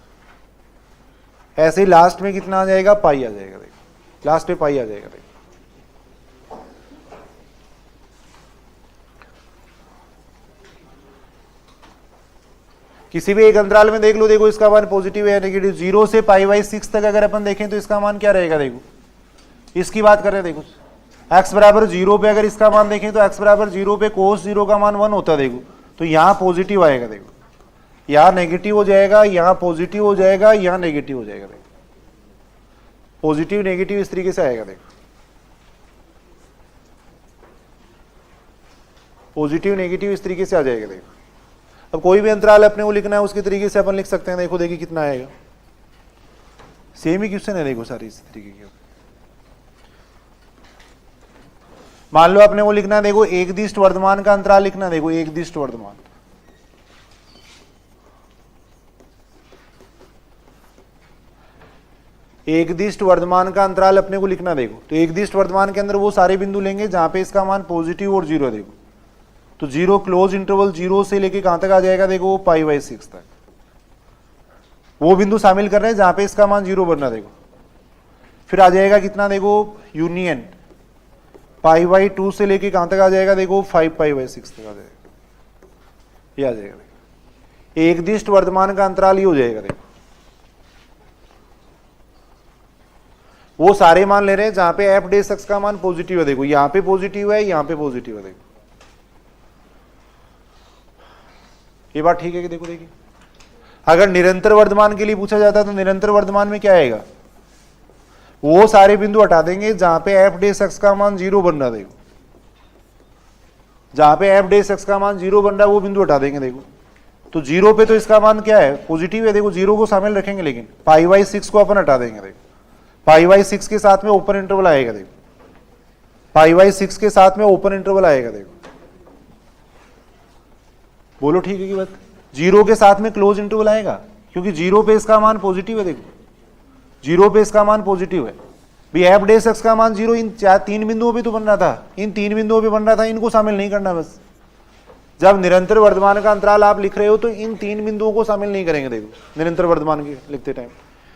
Speaker 1: ऐसे ही लास्ट में कितना आ जाएगा? पाई आ जाएगा। देखो लास्ट में पाई आ जाएगा। देखो किसी भी एक अंतराल में देख लो। देखो इसका मान पॉजिटिव है नेगेटिव। 0 से π/6 तक अगर अपन देखें तो इसका मान क्या रहेगा? देखो इसकी बात कर रहे हैं। देखो x बराबर 0 पे अगर इसका मान देखें तो x बराबर 0 पे cos 0 का मान 1 होता है। देखो तो यहाँ पॉजिटिव आएगा। देखो यहाँ नेगेटिव हो जाएगा, यहाँ पॉजिटिव हो जाएगा, यहाँ नेगेटिव हो जाएगा। देखो पॉजिटिव नेगेटिव इस तरीके से आएगा। देखो पॉजिटिव नेगेटिव इस तरीके से आ जाएगा। देखो अब कोई भी अंतराल अपने को लिखना है उसके तरीके से अपन लिख सकते हैं। देखो देखिए कितना आएगा। सेम ही क्वेश्चन है। देखो सारी इस तरीके के। मान लो अपने को लिखना है। देखो एक दिष्ट वर्धमान का अंतराल लिखना है। देखो एक दिष्ट वर्धमान, एक दिष्ट वर्धमान का अंतराल अपने को लिखना। देखो तो एक दिष्ट वर्धमान के अंदर वो सारे बिंदु लेंगे जहां पे इसका मान पॉजिटिव और 0 है। देखो तो 0 क्लोज इंटरवल 0 से लेके कहां तक आ जाएगा? देखो π/6 तक वो बिंदु शामिल कर रहे हैं जहां पे इसका मान 0 बनना। देखो फिर आ जाएगा कितना? देखो यूनियन π/2 से लेके कहां तक आ जाएगा? देखो 5π/6 तक आ जाएगा। ये आ जाएगा। देखो एक दिष्ट वर्धमान का अंतराल ये हो जाएगा। देखो वो सारे मान ले रहे हैं जहां पे f' का मान पॉजिटिव है। देखो यहां पे पॉजिटिव है, यहां पे पॉजिटिव है। देखो ये बात ठीक है कि? देखो देखिए अगर निरंतर वर्धमान के लिए पूछा जाता तो निरंतर वर्धमान में क्या आएगा? वो सारे बिंदु हटा देंगे जहां पे f' का मान 0 बन रहा। देखो जहां पे f' का मान 0 बन रहा है वो बिंदु हटा देंगे। देखो तो 0 पे तो इसका मान क्या है? पॉजिटिव है। देखो 0 को शामिल रखेंगे, लेकिन π/6 को अपन हटा देंगे। देखो π/6 के साथ में ओपन इंटरवल आएगा। देखो π/6 के साथ में ओपन इंटरवल आएगा। देखो बोलो ठीक है कि बात? 0 के साथ में क्लोज इंटरवल आएगा क्योंकि 0 पे इसका मान पॉजिटिव है। देखो 0 पे इसका मान पॉजिटिव है। भी f' का मान 0 इन 3 बिंदुओं पे तो बन रहा था। इन 3 बिंदुओं पे बन रहा था, इनको शामिल नहीं करना। बस जब निरंतर वर्धमान का अंतराल आप लिख रहे हो तो इन 3 बिंदुओं को शामिल नहीं करेंगे। देखो निरंतर वर्धमान के लिखते टाइम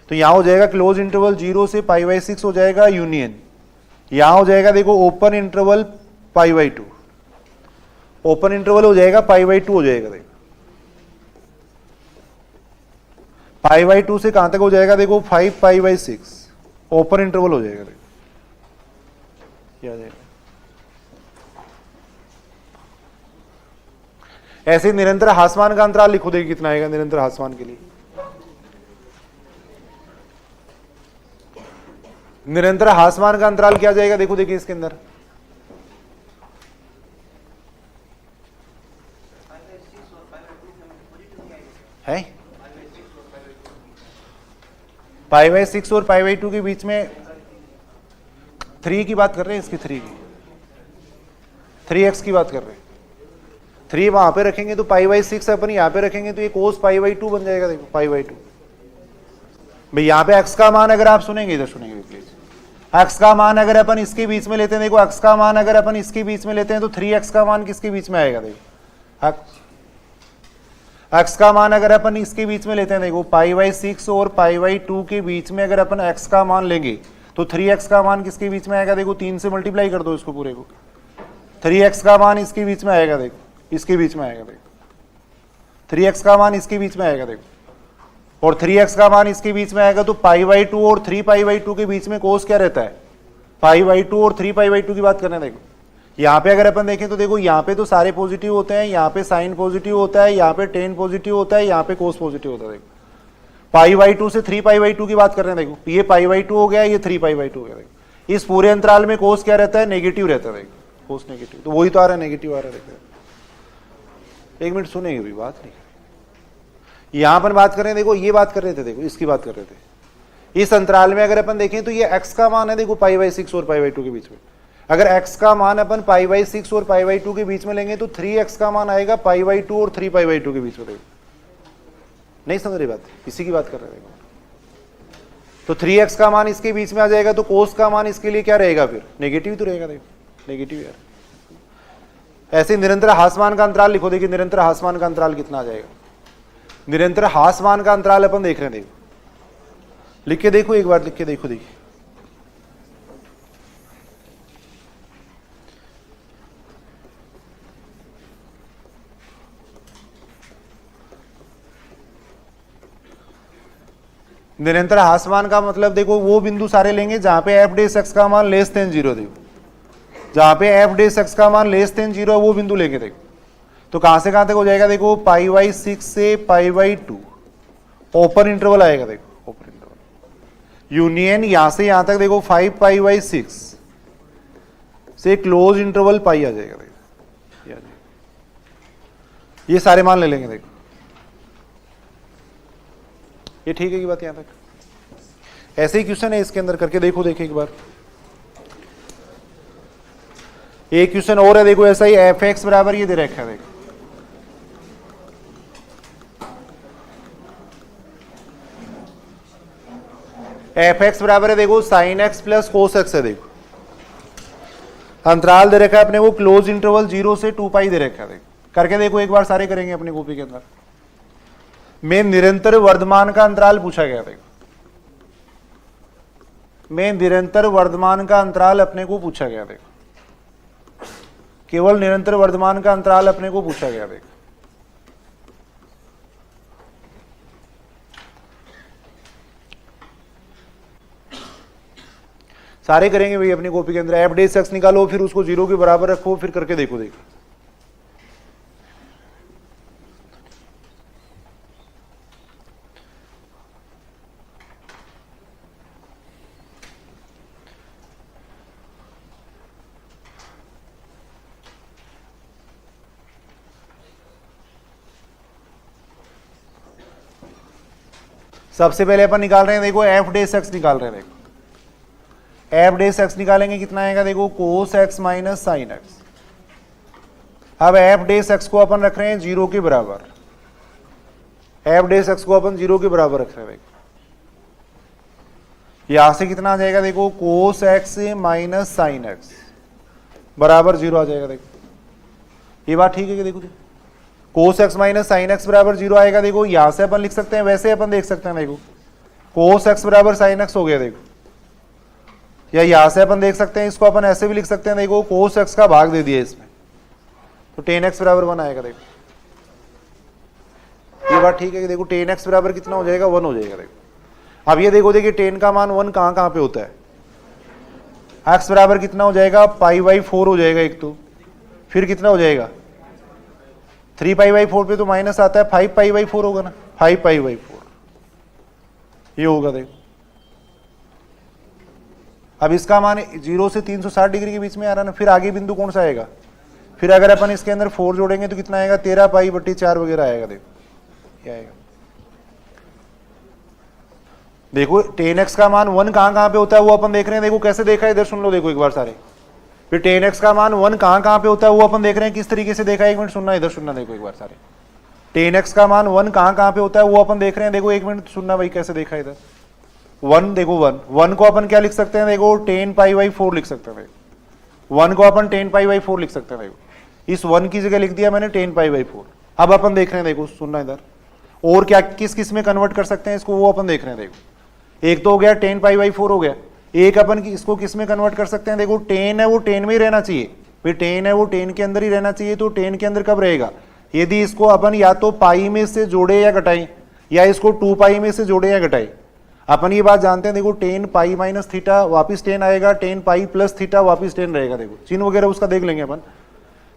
Speaker 1: तो यहां हो जाएगा क्लोज इंटरवल 0 से π/6 हो जाएगा यूनियन। यहां हो जाएगा देखो ओपन इंटरवल π/2, ओपन इंटरवल हो जाएगा π/2 हो जाएगा। देखो π/2 से कहां तक हो जाएगा? देखो 5π/6 ओपन इंटरवल हो जाएगा। देखो क्या जाएगा? ऐसे निरंतर हासमान का अंतराल लिखो। देखिए कितना आएगा निरंतर हासमान के लिए। निरंतर हासमान का अंतराल क्या जाएगा? देखो देखिए इसके अंदर है π/6 और π/2 के बीच में 3 की बात कर रहे हैं। इसकी 3x की बात कर रहे हैं। 3 वहां पे रखेंगे तो π/6 अपन यहां पे रखेंगे तो ये cos π/2 बन जाएगा। देखो π/2 भाई यहां पे x का मान अगर आप सुनेंगे, इधर सुनेंगे प्लीज, x का मान अगर अपन इसके बीच में लेते हैं। देखो x का मान अगर अपन इसके बीच में लेते हैं तो 3x का मान किसके बीच में आएगा? देखो x का मान अगर अपन इसके बीच में लेते हैं। देखो π/6 और π/2 के बीच में अगर अपन x का मान लेंगे तो 3x का मान किसके बीच में आएगा? देखो 3 से मल्टीप्लाई कर दो इसको पूरे को। 3x का मान इसके बीच में आएगा। देखो इसके बीच में आएगा। देखो 3x का मान इसके बीच में आएगा। देखो और 3x का मान इसके बीच में आएगा तो π/2 और 3π/2 के बीच में कोस क्या रहता है? π/2 और 3π/2 की बात करना है। देखो यहाँ पे अगर अपन देखें तो देखो यहाँ पे तो सारे पॉजिटिव होते हैं, यहाँ पे साइन पॉजिटिव होता है, यहाँ पे टेन पॉजिटिव होता है, यहाँ पे कोस पॉजिटिव होता है। देखो पाई बाई 2 से 3 पाई बाई 2 की बात कर रहे हैं। देखो ये पाई बाई 2 हो गया, ये 3 पाई बाई 2 हो गया। देखो इस पूरे अंतराल में कोस क्या रहता है, नेगेटिव रहता है। देखो कोस नेगेटिव, तो वही तो आ रहा है, नेगेटिव आ रहा है। देखो एक मिनट सुनेंगे भी, बात नहीं यहाँ पर बात कर रहे हैं। देखो ये बात कर रहे थे, देखो इसकी बात कर रहे थे। इस अंतराल में अगर अपन देखें तो ये x का मान है, देखो पाई बाई 6 और पाई बाई 2 के बीच में। अगर x का मान अपन पाई बाई 6 और पाई बाई 2 के बीच में लेंगे तो 3x का मान आएगा पाई बाई 2 और 3 पाई बाई 2 के बीच में। देखो नहीं समझ रही बात, इसी की बात कर रहे हैं। तो 3x का मान इसके बीच में आ जाएगा, तो कोस का मान इसके लिए क्या रहेगा, फिर नेगेटिव तो रहेगा। देखो नेगेटिव यार। ऐसे निरंतर हासमान का अंतराल लिखो। देखिए निरंतर हासमान का अंतराल कितना आ जाएगा। निरंतर हासमान का अंतराल अपन देख रहे हैं। देखो लिख के देखो, एक बार लिख के देखो। देखिए निरंतर हासमान का मतलब देखो वो बिंदु सारे लेंगे जहां पे एफ डेस एक्स का मान लेस देन 0। देखो जहां पे एफ डेस एक्स का मान लेस देन 0 वो बिंदु लेंगे। देखो तो कहां से कहां तक हो जाएगा, देखो पाई बाई 6 से पाई बाई 2 ओपन इंटरवल आएगा। देखो ओपन इंटरवल यूनियन यहां से यहां तक देखो 5 पाई बाई 6 से क्लोज इंटरवल पाई आ जाएगा। देखो ये सारे मान ले लेंगे। देखो ये ठीक है की बात यहां तक। ऐसे ही क्वेश्चन है इसके अंदर, करके देखो। देखिए एक बार एक क्वेश्चन और है। देखो ऐसा ही एफ एक्स बराबर ये दे रखा है। देखो एफ एक्स बराबर है देखो sine x plus cos x है। देखो अंतराल दे रखा है अपने को क्लोज इंटरवल 0 से 2 पाई दे रखा है। देखो करके देखो एक बार, सारे करेंगे अपनी कॉपी के अंदर। में निरंतर वर्धमान का अंतराल पूछा गया। देखो में निरंतर वर्धमान का अंतराल अपने को पूछा गया। देखो केवल निरंतर वर्धमान का अंतराल अपने को पूछा गया। देखो सारे करेंगे भाई अपनी कॉपी के अंदर। एफ डेस एक्स निकालो, फिर उसको 0 के बराबर रखो, फिर करके देखो। देखो सबसे पहले अपन निकाल रहे हैं देखो एफ डेस एक्स निकाल रहे हैं। देखो एफ डेस एक्स निकालेंगे कितना आएगा, देखो cos X minus sine x. अब एफ डेस एक्स को अपन रख रहे हैं 0 के बराबर। एफ डेस एक्स को अपन 0 के बराबर रख रहे हैं। देखो यहां से कितना आ जाएगा, देखो cos X minus sine x बराबर 0 आ जाएगा। देखो ये बात ठीक है कि देखो cos X minus sine x बराबर 0 आएगा। देखो यहां से अपन लिख सकते हैं, वैसे अपन देख सकते हैं। देखो कोस एक्स बराबर साइन एक्स हो गया। देखो या यहां से अपन देख सकते हैं, इसको अपन ऐसे भी लिख सकते हैं। देखो कोस एक्स का भाग दे दिया इसमें, तो टेन एक्स बराबर 1 आएगा। देखो ये बात ठीक है कि देखो टेन एक्स बराबर कितना हो जाएगा, 1 हो जाएगा। देखो अब ये देखो, देखिए टेन का मान 1 कहां कहां पे होता है। एक्स बराबर कितना हो जाएगा, पाई बाई 4 हो जाएगा एक, तो फिर कितना हो जाएगा 3 पाई बाई 4 पे तो माइनस आता है, 5 पाई बाई 4 होगा ना, 5 पाई बाई 4 ये होगा। देखो अब इसका मान 0 से 360 डिग्री के बीच में आ रहा है ना। फिर आगे बिंदु कौन सा आएगा, फिर अगर अपन इसके अंदर 4 जोड़ेंगे तो कितना आएगा, 13 पाई बट्टी 4 वगैरह आएगा। देखो ये आएगा। देखो टेन एक्स का मान 1 कहां कहां पे होता है वो अपन देख रहे हैं। देखो कैसे देखा है, इधर सुन लो। देखो एक बार सारे, फिर टेन एक्स का मान 1 कहां कहां पे होता है वो अपन देख रहे हैं। किस तरीके से देखा है, 1 मिनट सुनना, इधर सुनना। देखो एक बार सारे, टेन एक्स का मान 1 कहां कहां पे होता है वो अपन देख रहे हैं। देखो 1 मिनट सुनना भाई, कैसे देखा है इधर 1। देखो 1 को अपन क्या लिख सकते हैं, देखो 10 पाई बाई 4 लिख सकते हैं। देखो 1 को अपन 10 पाई बाई 4 लिख सकते हैं। देखो इस 1 की जगह लिख दिया मैंने 10 पाई बाई 4। अब अपन देख रहे हैं, देखो सुनना इधर, और क्या किस किस में कन्वर्ट कर सकते हैं इसको वो अपन देख रहे हैं। देखो एक तो हो गया 10 पाई बाई 4 हो गया, एक अपन इसको किस में कन्वर्ट कर सकते हैं। देखो 10 है वो 10 में ही रहना चाहिए, फिर 10 है वो 10 के अंदर ही रहना चाहिए। तो 10 के अंदर कब रहेगा, यदि इसको अपन या तो पाई में से जोड़े या घटाएं, या इसको 2 पाई में से जोड़े या घटाएं। अपन ये बात जानते हैं, देखो टेन पाई माइनस थीटा वापिस टेन आएगा, टेन पाई प्लस थीटा वापिस टेन रहेगा। देखो चिन्ह वगैरह उसका देख लेंगे अपन।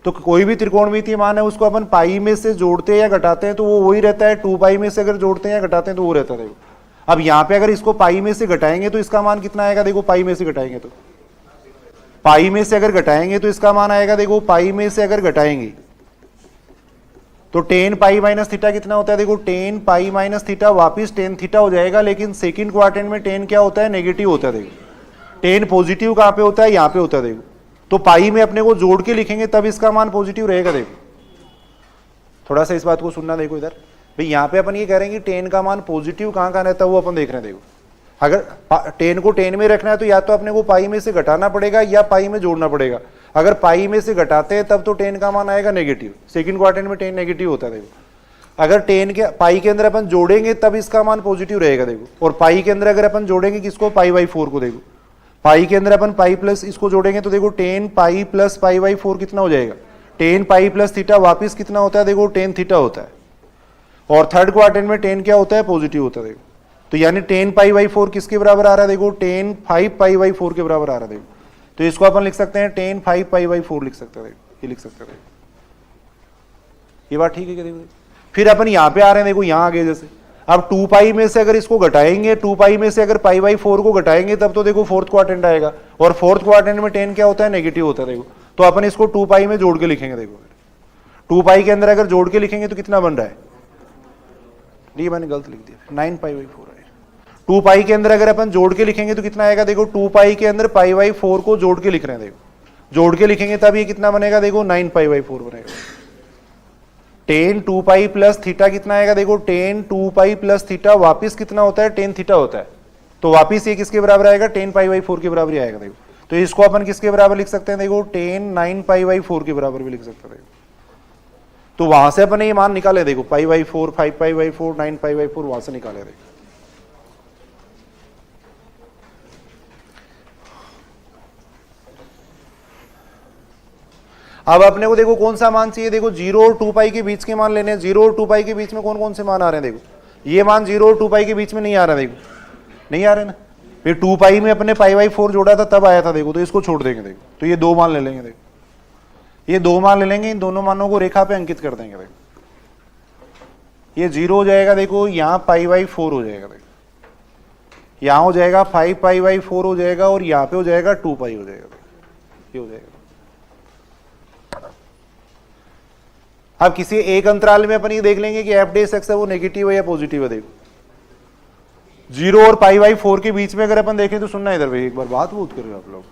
Speaker 1: तो कोई भी त्रिकोणमितीय मान है उसको अपन पाई में से जोड़ते हैं या घटाते हैं तो वो वही रहता है, 2 पाई में से अगर जोड़ते हैं या घटाते हैं तो वो रहता है। देखो अब यहाँ पे अगर इसको पाई में से घटाएंगे तो इसका मान कितना आएगा, देखो पाई में से घटाएंगे तो, पाई में से अगर घटाएंगे तो इसका मान आएगा, देखो पाई में से अगर घटाएंगे तो टेन पाई माइनस थीटा कितना होता है, देखो टेन पाई माइनस थीटा वापिस टेन थीटा हो जाएगा। लेकिन सेकंड क्वाड्रेंट में टेन क्या होता है, नेगेटिव होता है। देखो टेन पॉजिटिव कहां पे होता है, यहां पे होता है। देखो तो पाई में अपने को जोड़ के लिखेंगे तब इसका मान पॉजिटिव रहेगा। देखो थोड़ा सा इस बात को सुनना, देखो इधर भाई यहाँ पे अपन ये कह रहे हैं कि टेन का मान पॉजिटिव कहां कहां रहता है वो अपन देख रहे हैं। देखो अगर टेन को टेन में रखना है तो या तो अपने को पाई में से घटाना पड़ेगा या पाई में जोड़ना पड़ेगा। अगर पाई में से घटाते हैं तब तो टेन का मान आएगा नेगेटिव, सेकंड क्वाड्रेंट में टेन नेगेटिव होता है। देखो अगर टेन के पाई के अंदर अपन जोड़ेंगे तब इसका मान पॉजिटिव रहेगा। देखो और पाई के अंदर अगर अपन जोड़ेंगे किसको, पाई बाई 4 को, देखो पाई के अंदर अपन पाई प्लस इसको जोड़ेंगे तो देखो ten pi plus pi by 4 कितना हो जाएगा, टेन पाई प्लस थीटा वापिस कितना होता है, देखो टेन थीटा होता है। और थर्ड क्वाड्रेंट में टेन क्या होता है, पॉजिटिव होता है। देखो तो यानी टेन पाई बाई 4 किसके बराबर आ रहा है, देखो टेन 5 पाई बाई 4 के बराबर आ रहा है। देखो तो इसको अपन लिख सकते हैं टेन 5 पाई बाई 4 लिख सकते हैं। ये लिख सकते हैं, ये बात ठीक है क्या। देखो फिर अपन यहाँ पे आ रहे हैं, देखो यहाँ आगे जैसे अब 2 पाई में से अगर इसको घटाएंगे, 2 पाई में से अगर पाई बाई 4 को घटाएंगे तब तो देखो फोर्थ क्वाड्रेंट आएगा। और फोर्थ क्वाड्रेंट में टेन क्या होता है, नेगेटिव होता है। देखो तो अपन इसको 2 पाई में जोड़ के लिखेंगे। देखो 2 पाई के अंदर अगर जोड़ के लिखेंगे तो कितना बन रहा है, ये मैंने गलत लिख दिया, 9 पाई बाई 4 है। 2 पाई के अंदर अगर अपन जोड़ के लिखेंगे तो कितना आएगा, देखो 2 पाई के अंदर पाई बाई 4 को जोड़ के लिख रहे हैं। देखो जोड़ के लिखेंगे तब ये कितना बनेगा, देखो 9 पाई बाई 4 बनेगा। टेन 2 पाई प्लस थीटा कितना आएगा, देखो टेन 2 पाई प्लस थीटा वापिस कितना होता है, टेन थीटा होता है। तो वापिस ये किसके बराबर आएगा, 10 पाई बाई 4 के बराबर ही आएगा। देखो तो इसको अपन किसके बराबर लिख सकते हैं, देखो 10 9 पाई बाई 4 के बराबर भी लिख सकते हैं। तो वहां से अपन ये मान निकाले, देखो pi by 4, 5 pi by 4, 9 pi by 4 वहां से निकाले। देखो अब अपने को देखो कौन सा मान चाहिए, देखो 0 और 2 पाई के बीच के मान लेने हैं। 0 और 2 पाई के बीच में कौन कौन से मान आ रहे हैं, देखो ये मान 0 और 2 पाई के बीच में नहीं आ रहा। देखो नहीं आ रहे ना, फिर 2 पाई में अपने पाई बाई 4 जोड़ा था तब आया था। देखो तो इसको छोड़ देंगे। देखो तो ये 2 मान ले लेंगे। देखो ये 2 मान ले लेंगे, इन दोनों मानों को रेखा पे अंकित कर देंगे। देखो ये 0 हो जाएगा, देखो यहाँ पाई बाई 4 हो जाएगा। देखो यहाँ हो जाएगा 5 पाई बाई 4 हो जाएगा और यहाँ पे हो जाएगा 2 पाई हो जाएगा। ये हो जाएगा। अब किसी एक अंतराल में अपन ये देख लेंगे कि एफ डे एक्स है वो नेगेटिव है या पॉजिटिव है। देखो 0 और पाई बाई 4 के बीच में अगर अपन देखें तो सुनना इधर भाई, एक बार बात बहुत कर रहे हो आप लोग,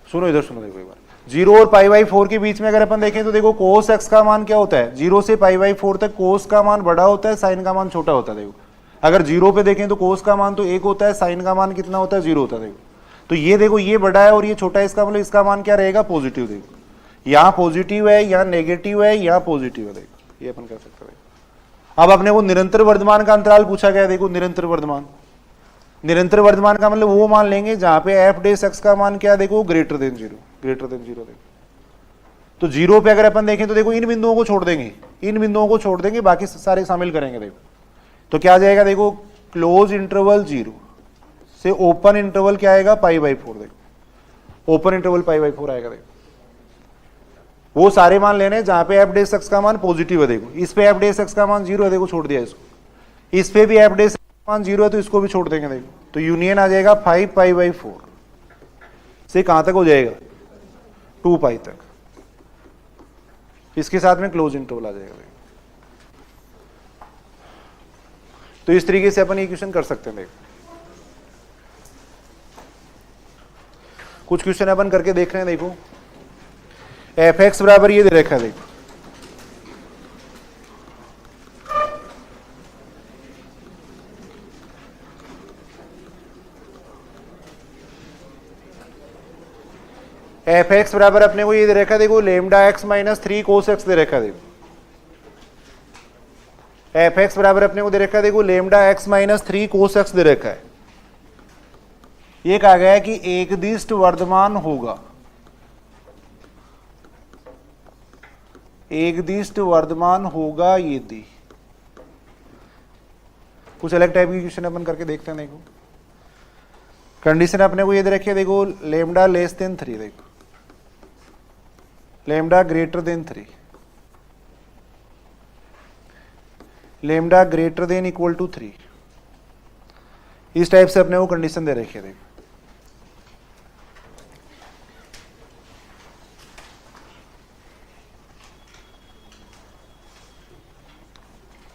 Speaker 1: सुनो इधर सुनो। देखो एक बार 0 और पाई बाई 4 के बीच में अगर अपन देखें तो देखो कोस एक्स का मान क्या होता है, 0 से पाई बाई 4 तक कोस का मान बड़ा होता है, साइन का मान छोटा होता है। देखो अगर 0 पे देखें तो कोस का मान तो 1 होता है, साइन का मान कितना होता है, 0 होता है। देखो तो ये देखो ये बड़ा है और ये छोटा है, इसका मतलब इसका मान क्या रहेगा, पॉजिटिव। देखो यहाँ पॉजिटिव है, यहाँ नेगेटिव है, यहाँ पॉजिटिव है। देखो ये अपन कर सकते हैं। अब अपने को निरंतर वर्धमान का अंतराल पूछा गया है। देखो निरंतर वर्धमान, निरंतर वर्धमान का मतलब वो मान लेंगे जहां पे एफ डे एक्स का मान क्या है, देखो ग्रेटर देन 0, ग्रेटर देन 0। देखो तो 0 पे अगर अपन देखें तो देखो इन बिंदुओं को छोड़ देंगे, इन बिंदुओं को छोड़ देंगे, बाकी सारे शामिल करेंगे। देखो तो क्या आ जाएगा, देखो क्लोज इंटरवल 0 से ओपन इंटरवल क्या आएगा, पाई बाई 4। देखो ओपन इंटरवल पाई बाई 4 आएगा। देखो वो सारे मान लेने जहां पे एफ डे एक्स का मान पॉजिटिव है। देखो इस पे एफ डे एक्स का मान 0 है, देखो छोड़ दिया इसको। इस पे भी एफ डे एक्स का मान 0 है तो इसको भी छोड़ देंगे। देखो तो यूनियन आ जाएगा 5 पाई बाई 4 से कहां तक हो जाएगा, 2 पाई तक। इसके साथ में क्लोज इंटरवल आ जाएगा। तो इस तरीके से अपन इक्वेशन कर सकते हैं। देखो कुछ क्वेश्चन अपन करके देख रहे हैं। देखो एफ एक्स बराबर ये दे रखा है। देखो एफ एक्स बराबर अपने को ये दे रखा है, देखो lambda X minus 3 cos X दे रखा है। देखो एफ एक्स बराबर अपने को दे रखा है, देखो lambda X minus 3 cos X दे रखा है। ये कहा गया है कि एकदिष्ट वर्धमान होगा, एकदिष्ट वर्धमान होगा यदि कुछ अलग टाइप की क्वेश्चन अपन करके देखते हैं। देखो कंडीशन अपने को ये दे रखी है, देखो लेमडा लेस देन 3, देखो lambda greater than 3, lambda greater than equal to 3, इस टाइप से अपने को कंडीशन दे रखी है। देखो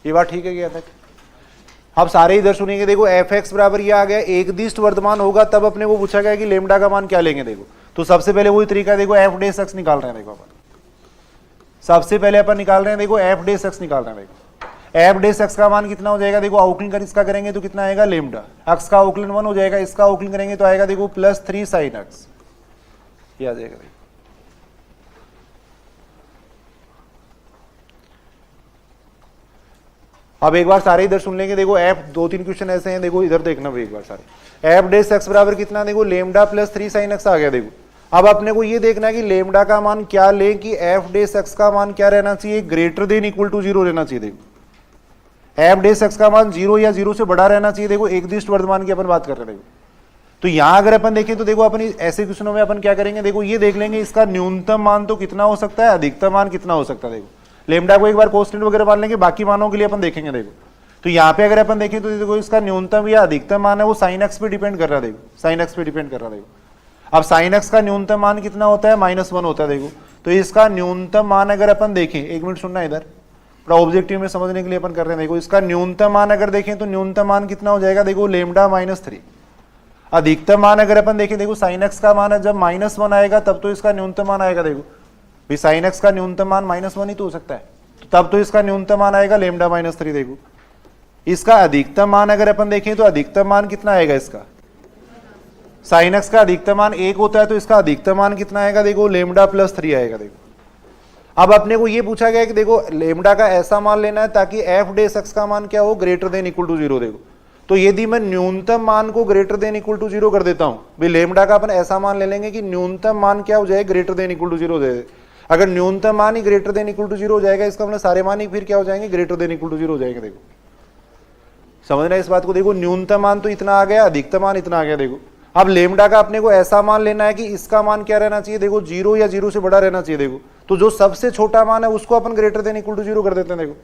Speaker 1: ये बात ठीक है क्या तक? अब सारे इधर सुनेंगे। देखो एफ एक्स बराबर ये आ गया, एक दिष्ट वर्तमान होगा तब अपने को पूछा गया कि लेमडा का मान क्या लेंगे। देखो तो सबसे पहले वही तरीका, देखो एफ डे एक्स निकाल रहे हैं। देखो अपन सबसे पहले अपन निकाल रहे हैं, देखो एफ डे एक्स निकाल रहे हैं। देखो एफ डे एक्स का मान कितना हो जाएगा, देखो अवकलन कर इसका करेंगे तो कितना आएगा, लेमडा एक्स का अवकलन 1 हो जाएगा, इसका अवकलन करेंगे तो आएगा देखो +3 sin एक्स, ये आ जाएगा। देखो अब एक बार सारे इधर सुन लेंगे। देखो एफ 2-3 क्वेश्चन ऐसे हैं, देखो इधर देखना भाई एक बार सारे। एफ डे एक्स बराबर कितना, देखो लेमडा +3 sin एक्स आ गया। देखो अब अपने को ये देखना है कि लेमडा का मान क्या लें कि एफ डे एक्स का मान क्या रहना चाहिए, ग्रेटर देन इक्वल टू 0 रहना चाहिए। देखो एफ डे एक्स का मान 0 या 0 से बड़ा रहना चाहिए। देखो एक दिष्ट वर्तमान की अपन बात कर रहे हैं। देखो तो यहां अगर अपन देखें तो देखो अपन ऐसे क्वेश्चनों में अपन क्या करेंगे, देखो ये देख लेंगे इसका न्यूनतम मान तो कितना हो सकता है, अधिकतम मान कितना हो सकता है। देखो लेमडा को एक बार कांस्टेंट वगैरह मान लेंगे, बाकी मानों के लिए अपन देखेंगे। देखो तो यहाँ पे अगर अपन देखें तो देखो इसका न्यूनतम या अधिकतम मान है वो sin x पे डिपेंड कर रहा है। देखो sin x पे डिपेंड कर रहा है। देखो अब sin x का न्यूनतम मान कितना होता है, -1 होता है। देखो तो इसका न्यूनतम मान अगर अपन देखें, 1 मिनट सुनना इधर, पूरा ऑब्जेक्टिव में समझने के लिए अपन कर रहे हैं। देखो इसका न्यूनतम मान अगर देखें तो न्यूनतम मान कितना हो जाएगा, देखो लेमडा -3। अधिकतम मान अगर अपन देखें, देखो sin x का मान है जब -1 आएगा तब तो इसका न्यूनतम मान आएगा। देखो भाई sin x का न्यूनतम मान -1 ही तो हो सकता है, तब तो इसका न्यूनतम मान आएगा लेमडा -3। देखो इसका अधिकतम मान अगर अपन देखें तो अधिकतम मान कितना आएगा, इसका sin x का अधिकतम मान 1 होता है तो इसका अधिकतम मान कितना आएगा, देखो लेमडा +3 आएगा। देखो अब अपने को ये पूछा गया कि देखो लेमडा का ऐसा मान लेना है ताकि एफ डे एक्स का मान क्या हो, ग्रेटर देन इक्वल टू 0। देखो तो यदि मैं न्यूनतम मान को ग्रेटर देन इक्वल टू 0 कर देता हूं, भाई लेमडा का अपन ऐसा मान ले लेंगे कि न्यूनतम मान क्या हो जाए, ग्रेटर देन इक्वल टू 0 हो जाए। अगर न्यूनतम मान ही ग्रेटर देन इक्वल टू 0 हो जाएगा, इसका मतलब सारे मान ही फिर क्या हो जाएंगे, ग्रेटर देन इक्वल टू 0 हो जाएंगे। देखो समझना इस बात को। देखो न्यूनतम मान तो इतना आ गया, अधिकतम मान इतना आ गया। देखो अब लेमडा का अपने को ऐसा मान लेना है कि इसका मान क्या रहना चाहिए, देखो 0 या 0 से बड़ा रहना चाहिए। देखो तो जो सबसे छोटा मान है उसको अपन ग्रेटर देन इक्वल टू 0 कर देते हैं। देखो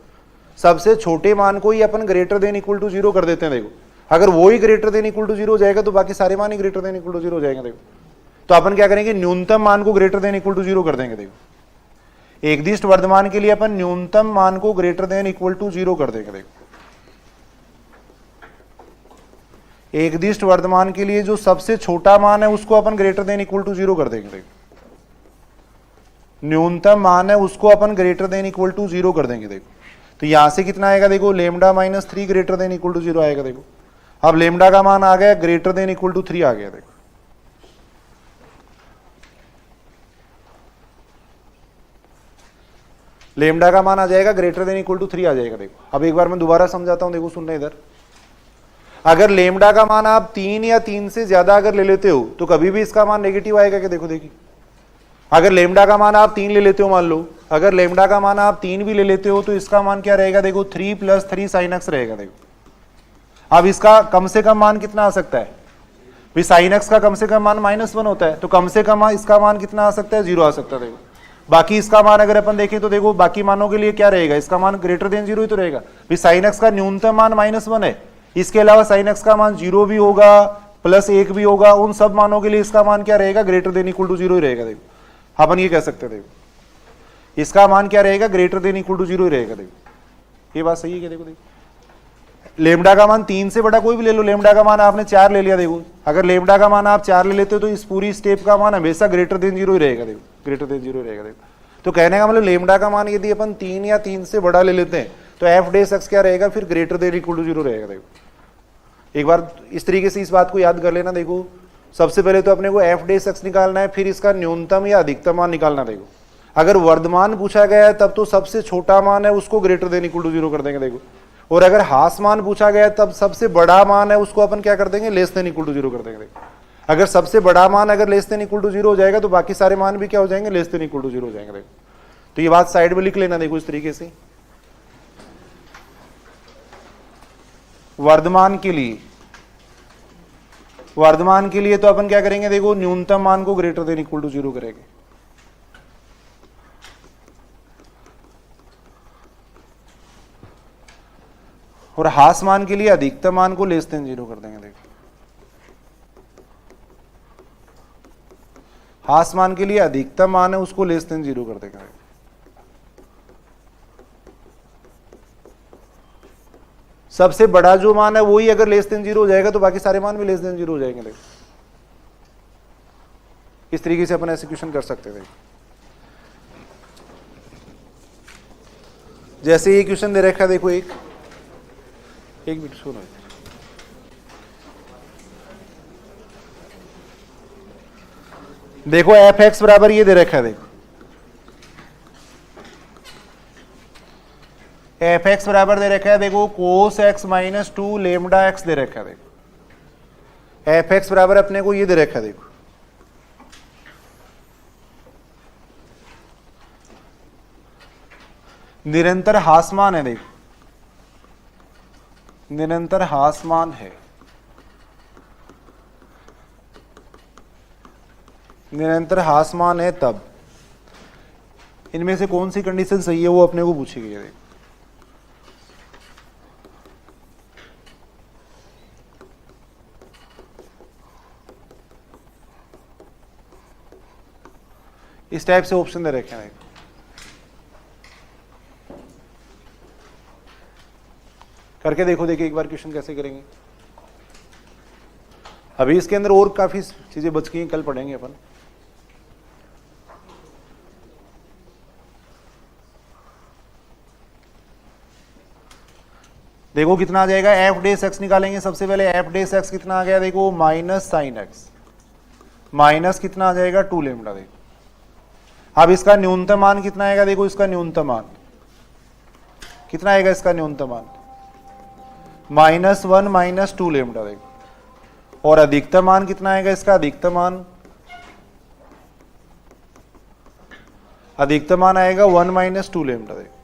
Speaker 1: सबसे छोटे मान को ही अपन ग्रेटर देन इक्वल टू 0 कर देते हैं। देखो अगर वो ही ग्रेटर देन इक्वल टू 0 हो जाएगा तो बाकी सारे मान ही ग्रेटर देन इक्वल टू 0 हो जाएंगे। देखो तो अपन क्या करेंगे, न्यूनतम मान को ग्रेटर देन इक्वल टू 0 कर देंगे। देखो एक दिष्ट वर्तमान के लिए अपन न्यूनतम मान को ग्रेटर देन इक्वल टू 0 कर देंगे। देखो एक दिष्ट वर्तमान के लिए जो सबसे छोटा मान है उसको अपन ग्रेटर देन इक्वल टू 0 कर देंगे। देखो न्यूनतम मान है उसको अपन ग्रेटर देन इक्वल टू 0 कर देंगे। देखो तो यहां से कितना आएगा, देखो lambda -3 greater than equal to 0 आएगा। देखो अब लेमडा का मान आ गया ग्रेटर देन इक्वल टू 3 आ गया। देखो लेमडा का मान आ जाएगा ग्रेटर देन इक्वल टू 3 आ जाएगा। देखो अब एक बार मैं दोबारा समझाता हूं। देखो सुनना इधर, अगर लेमडा का मान आप 3 या 3 से ज्यादा अगर ले लेते हो तो कभी भी इसका मान नेगेटिव आएगा क्या, देखो देखिए अगर लेमडा का मान आप 3 ले लेते हो, मान लो अगर लेमडा का मान आप 3 भी ले लेते हो तो इसका मान क्या रहेगा, देखो 3 + 3 sin x रहेगा। देखो अब इसका कम से कम मान कितना आ सकता है, भाई sin x का कम से कम मान -1 होता है तो कम से कम इसका मान कितना आ सकता है, 0 आ सकता है। देखो बाकी इसका मान अगर अपन देखें तो देखो बाकी मानों के लिए क्या रहेगा, इसका मान ग्रेटर देन 0 ही तो रहेगा। भाई sin x का न्यूनतम मान -1 है, इसके अलावा sin x का मान 0 भी होगा +1 भी होगा, उन सब मानों के लिए इसका मान क्या रहेगा, ग्रेटर देन इक्वल टू 0 ही रहेगा। देखो अपन ये कह सकते हैं, देखो इसका मान क्या रहेगा, ग्रेटर देन इक्वल टू 0 ही रहेगा। देखो ये बात सही है क्या, देखो देखो लेमडा का मान 3 से बड़ा कोई भी ले लो, लेमडा का मान आपने 4 ले लिया। देखो अगर लेमडा का मान आप 4 ले लेते हो तो इस पूरी स्टेप का मान हमेशा ग्रेटर देन 0 ही रहेगा। देखो ग्रेटर देन 0 रहेगा। देखो तो कहने का मतलब लेमडा का मान यदि अपन 3 या 3 से बड़ा ले लेते हैं तो एफ डे एक्स क्या रहेगा, फिर ग्रेटर देन इक्वल टू 0 रहेगा। देखो एक बार इस तरीके से इस बात को याद कर लेना। देखो सबसे पहले तो अपने को एफ डे एक्स निकालना है, फिर इसका न्यूनतम या अधिकतम मान निकालना। देखो अगर वर्धमान पूछा गया है तब तो सबसे छोटा मान है उसको ग्रेटर देन इक्वल टू 0 कर देंगे। देखो और अगर हास मान पूछा गया है तब सबसे बड़ा मान है उसको अपन क्या कर देंगे, लेस देन इक्वल टू 0 कर देंगे। देखो अगर सबसे बड़ा मान अगर लेस देन इक्वल टू 0 हो जाएगा तो बाकी सारे मान भी क्या हो जाएंगे, लेस देन इक्वल टू 0 हो जाएंगे। देखो तो ये बात साइड में लिख लेना। देखो इस तरीके से वर्धमान के लिए तो अपन क्या करेंगे, देखो न्यूनतम मान को ग्रेटर देन इक्वल टू 0 करेंगे। और हास मान के लिए अधिकतम मान को लेस देन 0 कर देंगे। देखो हास मान के लिए अधिकतम मान है उसको लेस देन 0 कर देंगे। सबसे बड़ा जो मान है वही अगर लेस देन 0 हो जाएगा तो बाकी सारे मान भी लेस देन 0 हो जाएंगे। देखो इस तरीके से अपन एग्जीक्यूशन कर सकते थे। जैसे ये क्वेश्चन दे रखा है, देखो एक मिनट सुनो। देखो एफ एक्स बराबर ये दे रखा है, देखो एफ एक्स बराबर दे रखा है, देखो cos X minus 2 lambda X दे रखा है। देखो एफ एक्स बराबर अपने को ये दे रखा है, देखो निरंतर हासमान है। देखो निरंतर हासमान है, निरंतर हासमान है तब इनमें से कौन सी कंडीशन सही है वो अपने को पूछी गई है। देखो इस टाइप से ऑप्शन दे रखे हैं। करके देखो, देखिए एक बार क्वेश्चन कैसे करेंगे। अभी इसके अंदर और काफी चीजें बच गई हैं, कल पढ़ेंगे अपन। देखो कितना आ जाएगा, एफ डेस एक्स निकालेंगे। सबसे पहले एफ डेस एक्स कितना आ गया, देखो माइनस साइन एक्स माइनस कितना आ जाएगा 2 लेमडा। देखो अब इसका न्यूनतम मान कितना आएगा, देखो इसका न्यूनतम मान कितना आएगा, इसका न्यूनतम मान -1 माइनस 2 लेमडा। देखो और अधिकतम मान कितना आएगा, इसका अधिकतम मान आएगा 1 माइनस 2 लेमडा। देखो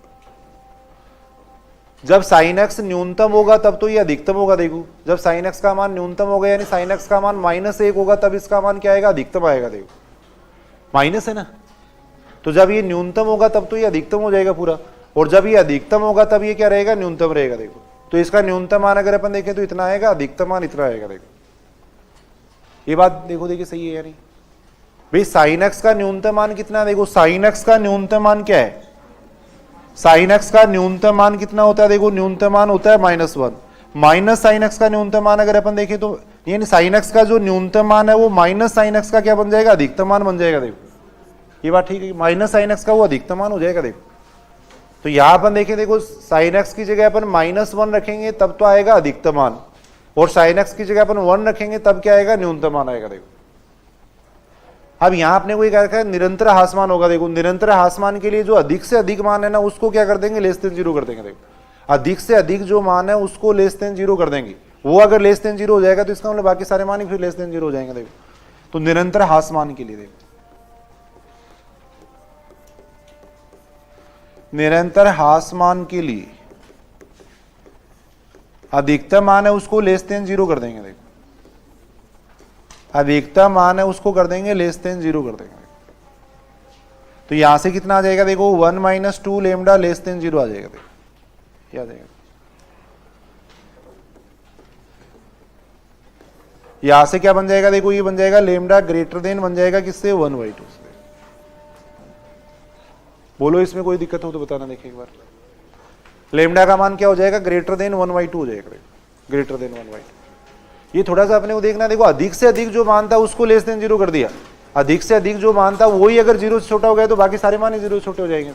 Speaker 1: जब साइन एक्स न्यूनतम होगा तब तो ये अधिकतम होगा। देखो जब साइन एक्स का मान न्यूनतम होगा यानी साइन एक्स का मान -1 होगा तब इसका मान क्या आएगा, अधिकतम आएगा। देखो माइनस है ना, तो जब ये न्यूनतम होगा तब तो ये अधिकतम हो जाएगा पूरा, और जब ये अधिकतम होगा तब ये क्या रहेगा, न्यूनतम रहेगा। देखो तो इसका न्यूनतम मान अगर अपन देखें तो इतना आएगा, अधिकतम मान इतना आएगा। देखो ये बात देखो, देखिए सही है या नहीं भाई। साइन एक्स का न्यूनतम मान कितना है, देखो साइन एक्स का न्यूनतम मान क्या है, साइन एक्स का न्यूनतम मान कितना होता है, देखो न्यूनतम मान होता है -1 माइनस साइन एक्स का न्यूनतम मान अगर अपन देखें तो यानी साइन एक्स का जो न्यूनतम मान है वो माइनस साइन एक्स का क्या बन जाएगा, अधिकतम मान बन जाएगा। देखो ये बात ठीक है, माइनस साइन एक्स का वो अधिकतम मान हो जाएगा। देखो तो यहां अपन देखें, देखो साइन एक्स की जगह अपन -1 रखेंगे तब तो आएगा अधिकतम मान, और साइन एक्स की जगह अपन 1 रखेंगे तब क्या आएगा, न्यूनतम मान आएगा। देखो अब यहां आपने को क्या रखा है, निरंतर हासमान होगा। देखो निरंतर हासमान के लिए जो अधिक से अधिक मान है ना उसको क्या कर देंगे, लेस देन 0 कर देंगे। देखो अधिक से अधिक जो मान है उसको लेस देन 0 कर देंगे। वो अगर लेस देन 0 हो जाएगा तो इसका मतलब बाकी सारे मान ही फिर लेस देन 0 हो जाएंगे। देखो तो निरंतर हासमान के लिए, देखो निरंतर हासमान के लिए अधिकतम मान है उसको लेस देन 0 कर देंगे। देखो अधिकतम मान है उसको कर देंगे लेस देन 0 कर देंगे। तो यहां से कितना आ जाएगा, देखो 1 माइनस 2 लेमडा लेस देन 0 आ जाएगा। देखो आ जाएगा, यहां से क्या बन जाएगा, देखो ये बन जाएगा लेमडा ग्रेटर देन बन जाएगा किससे, 1/2 से। बोलो इसमें कोई दिक्कत हो तो बताना। देखिए एक बार लेमडा का मान क्या हो जाएगा, ग्रेटर देन 1/2 हो जाएगा। ग्रेटर देन 1/2 ये थोड़ा सा अपने को देखना। देखो अधिक से अधिक जो मान था उसको लेस देन 0 कर दिया, अधिक से अधिक जो मान था वही अगर 0 से छोटा हो गया तो बाकी सारे मान ही 0 से छोटे हो जाएंगे।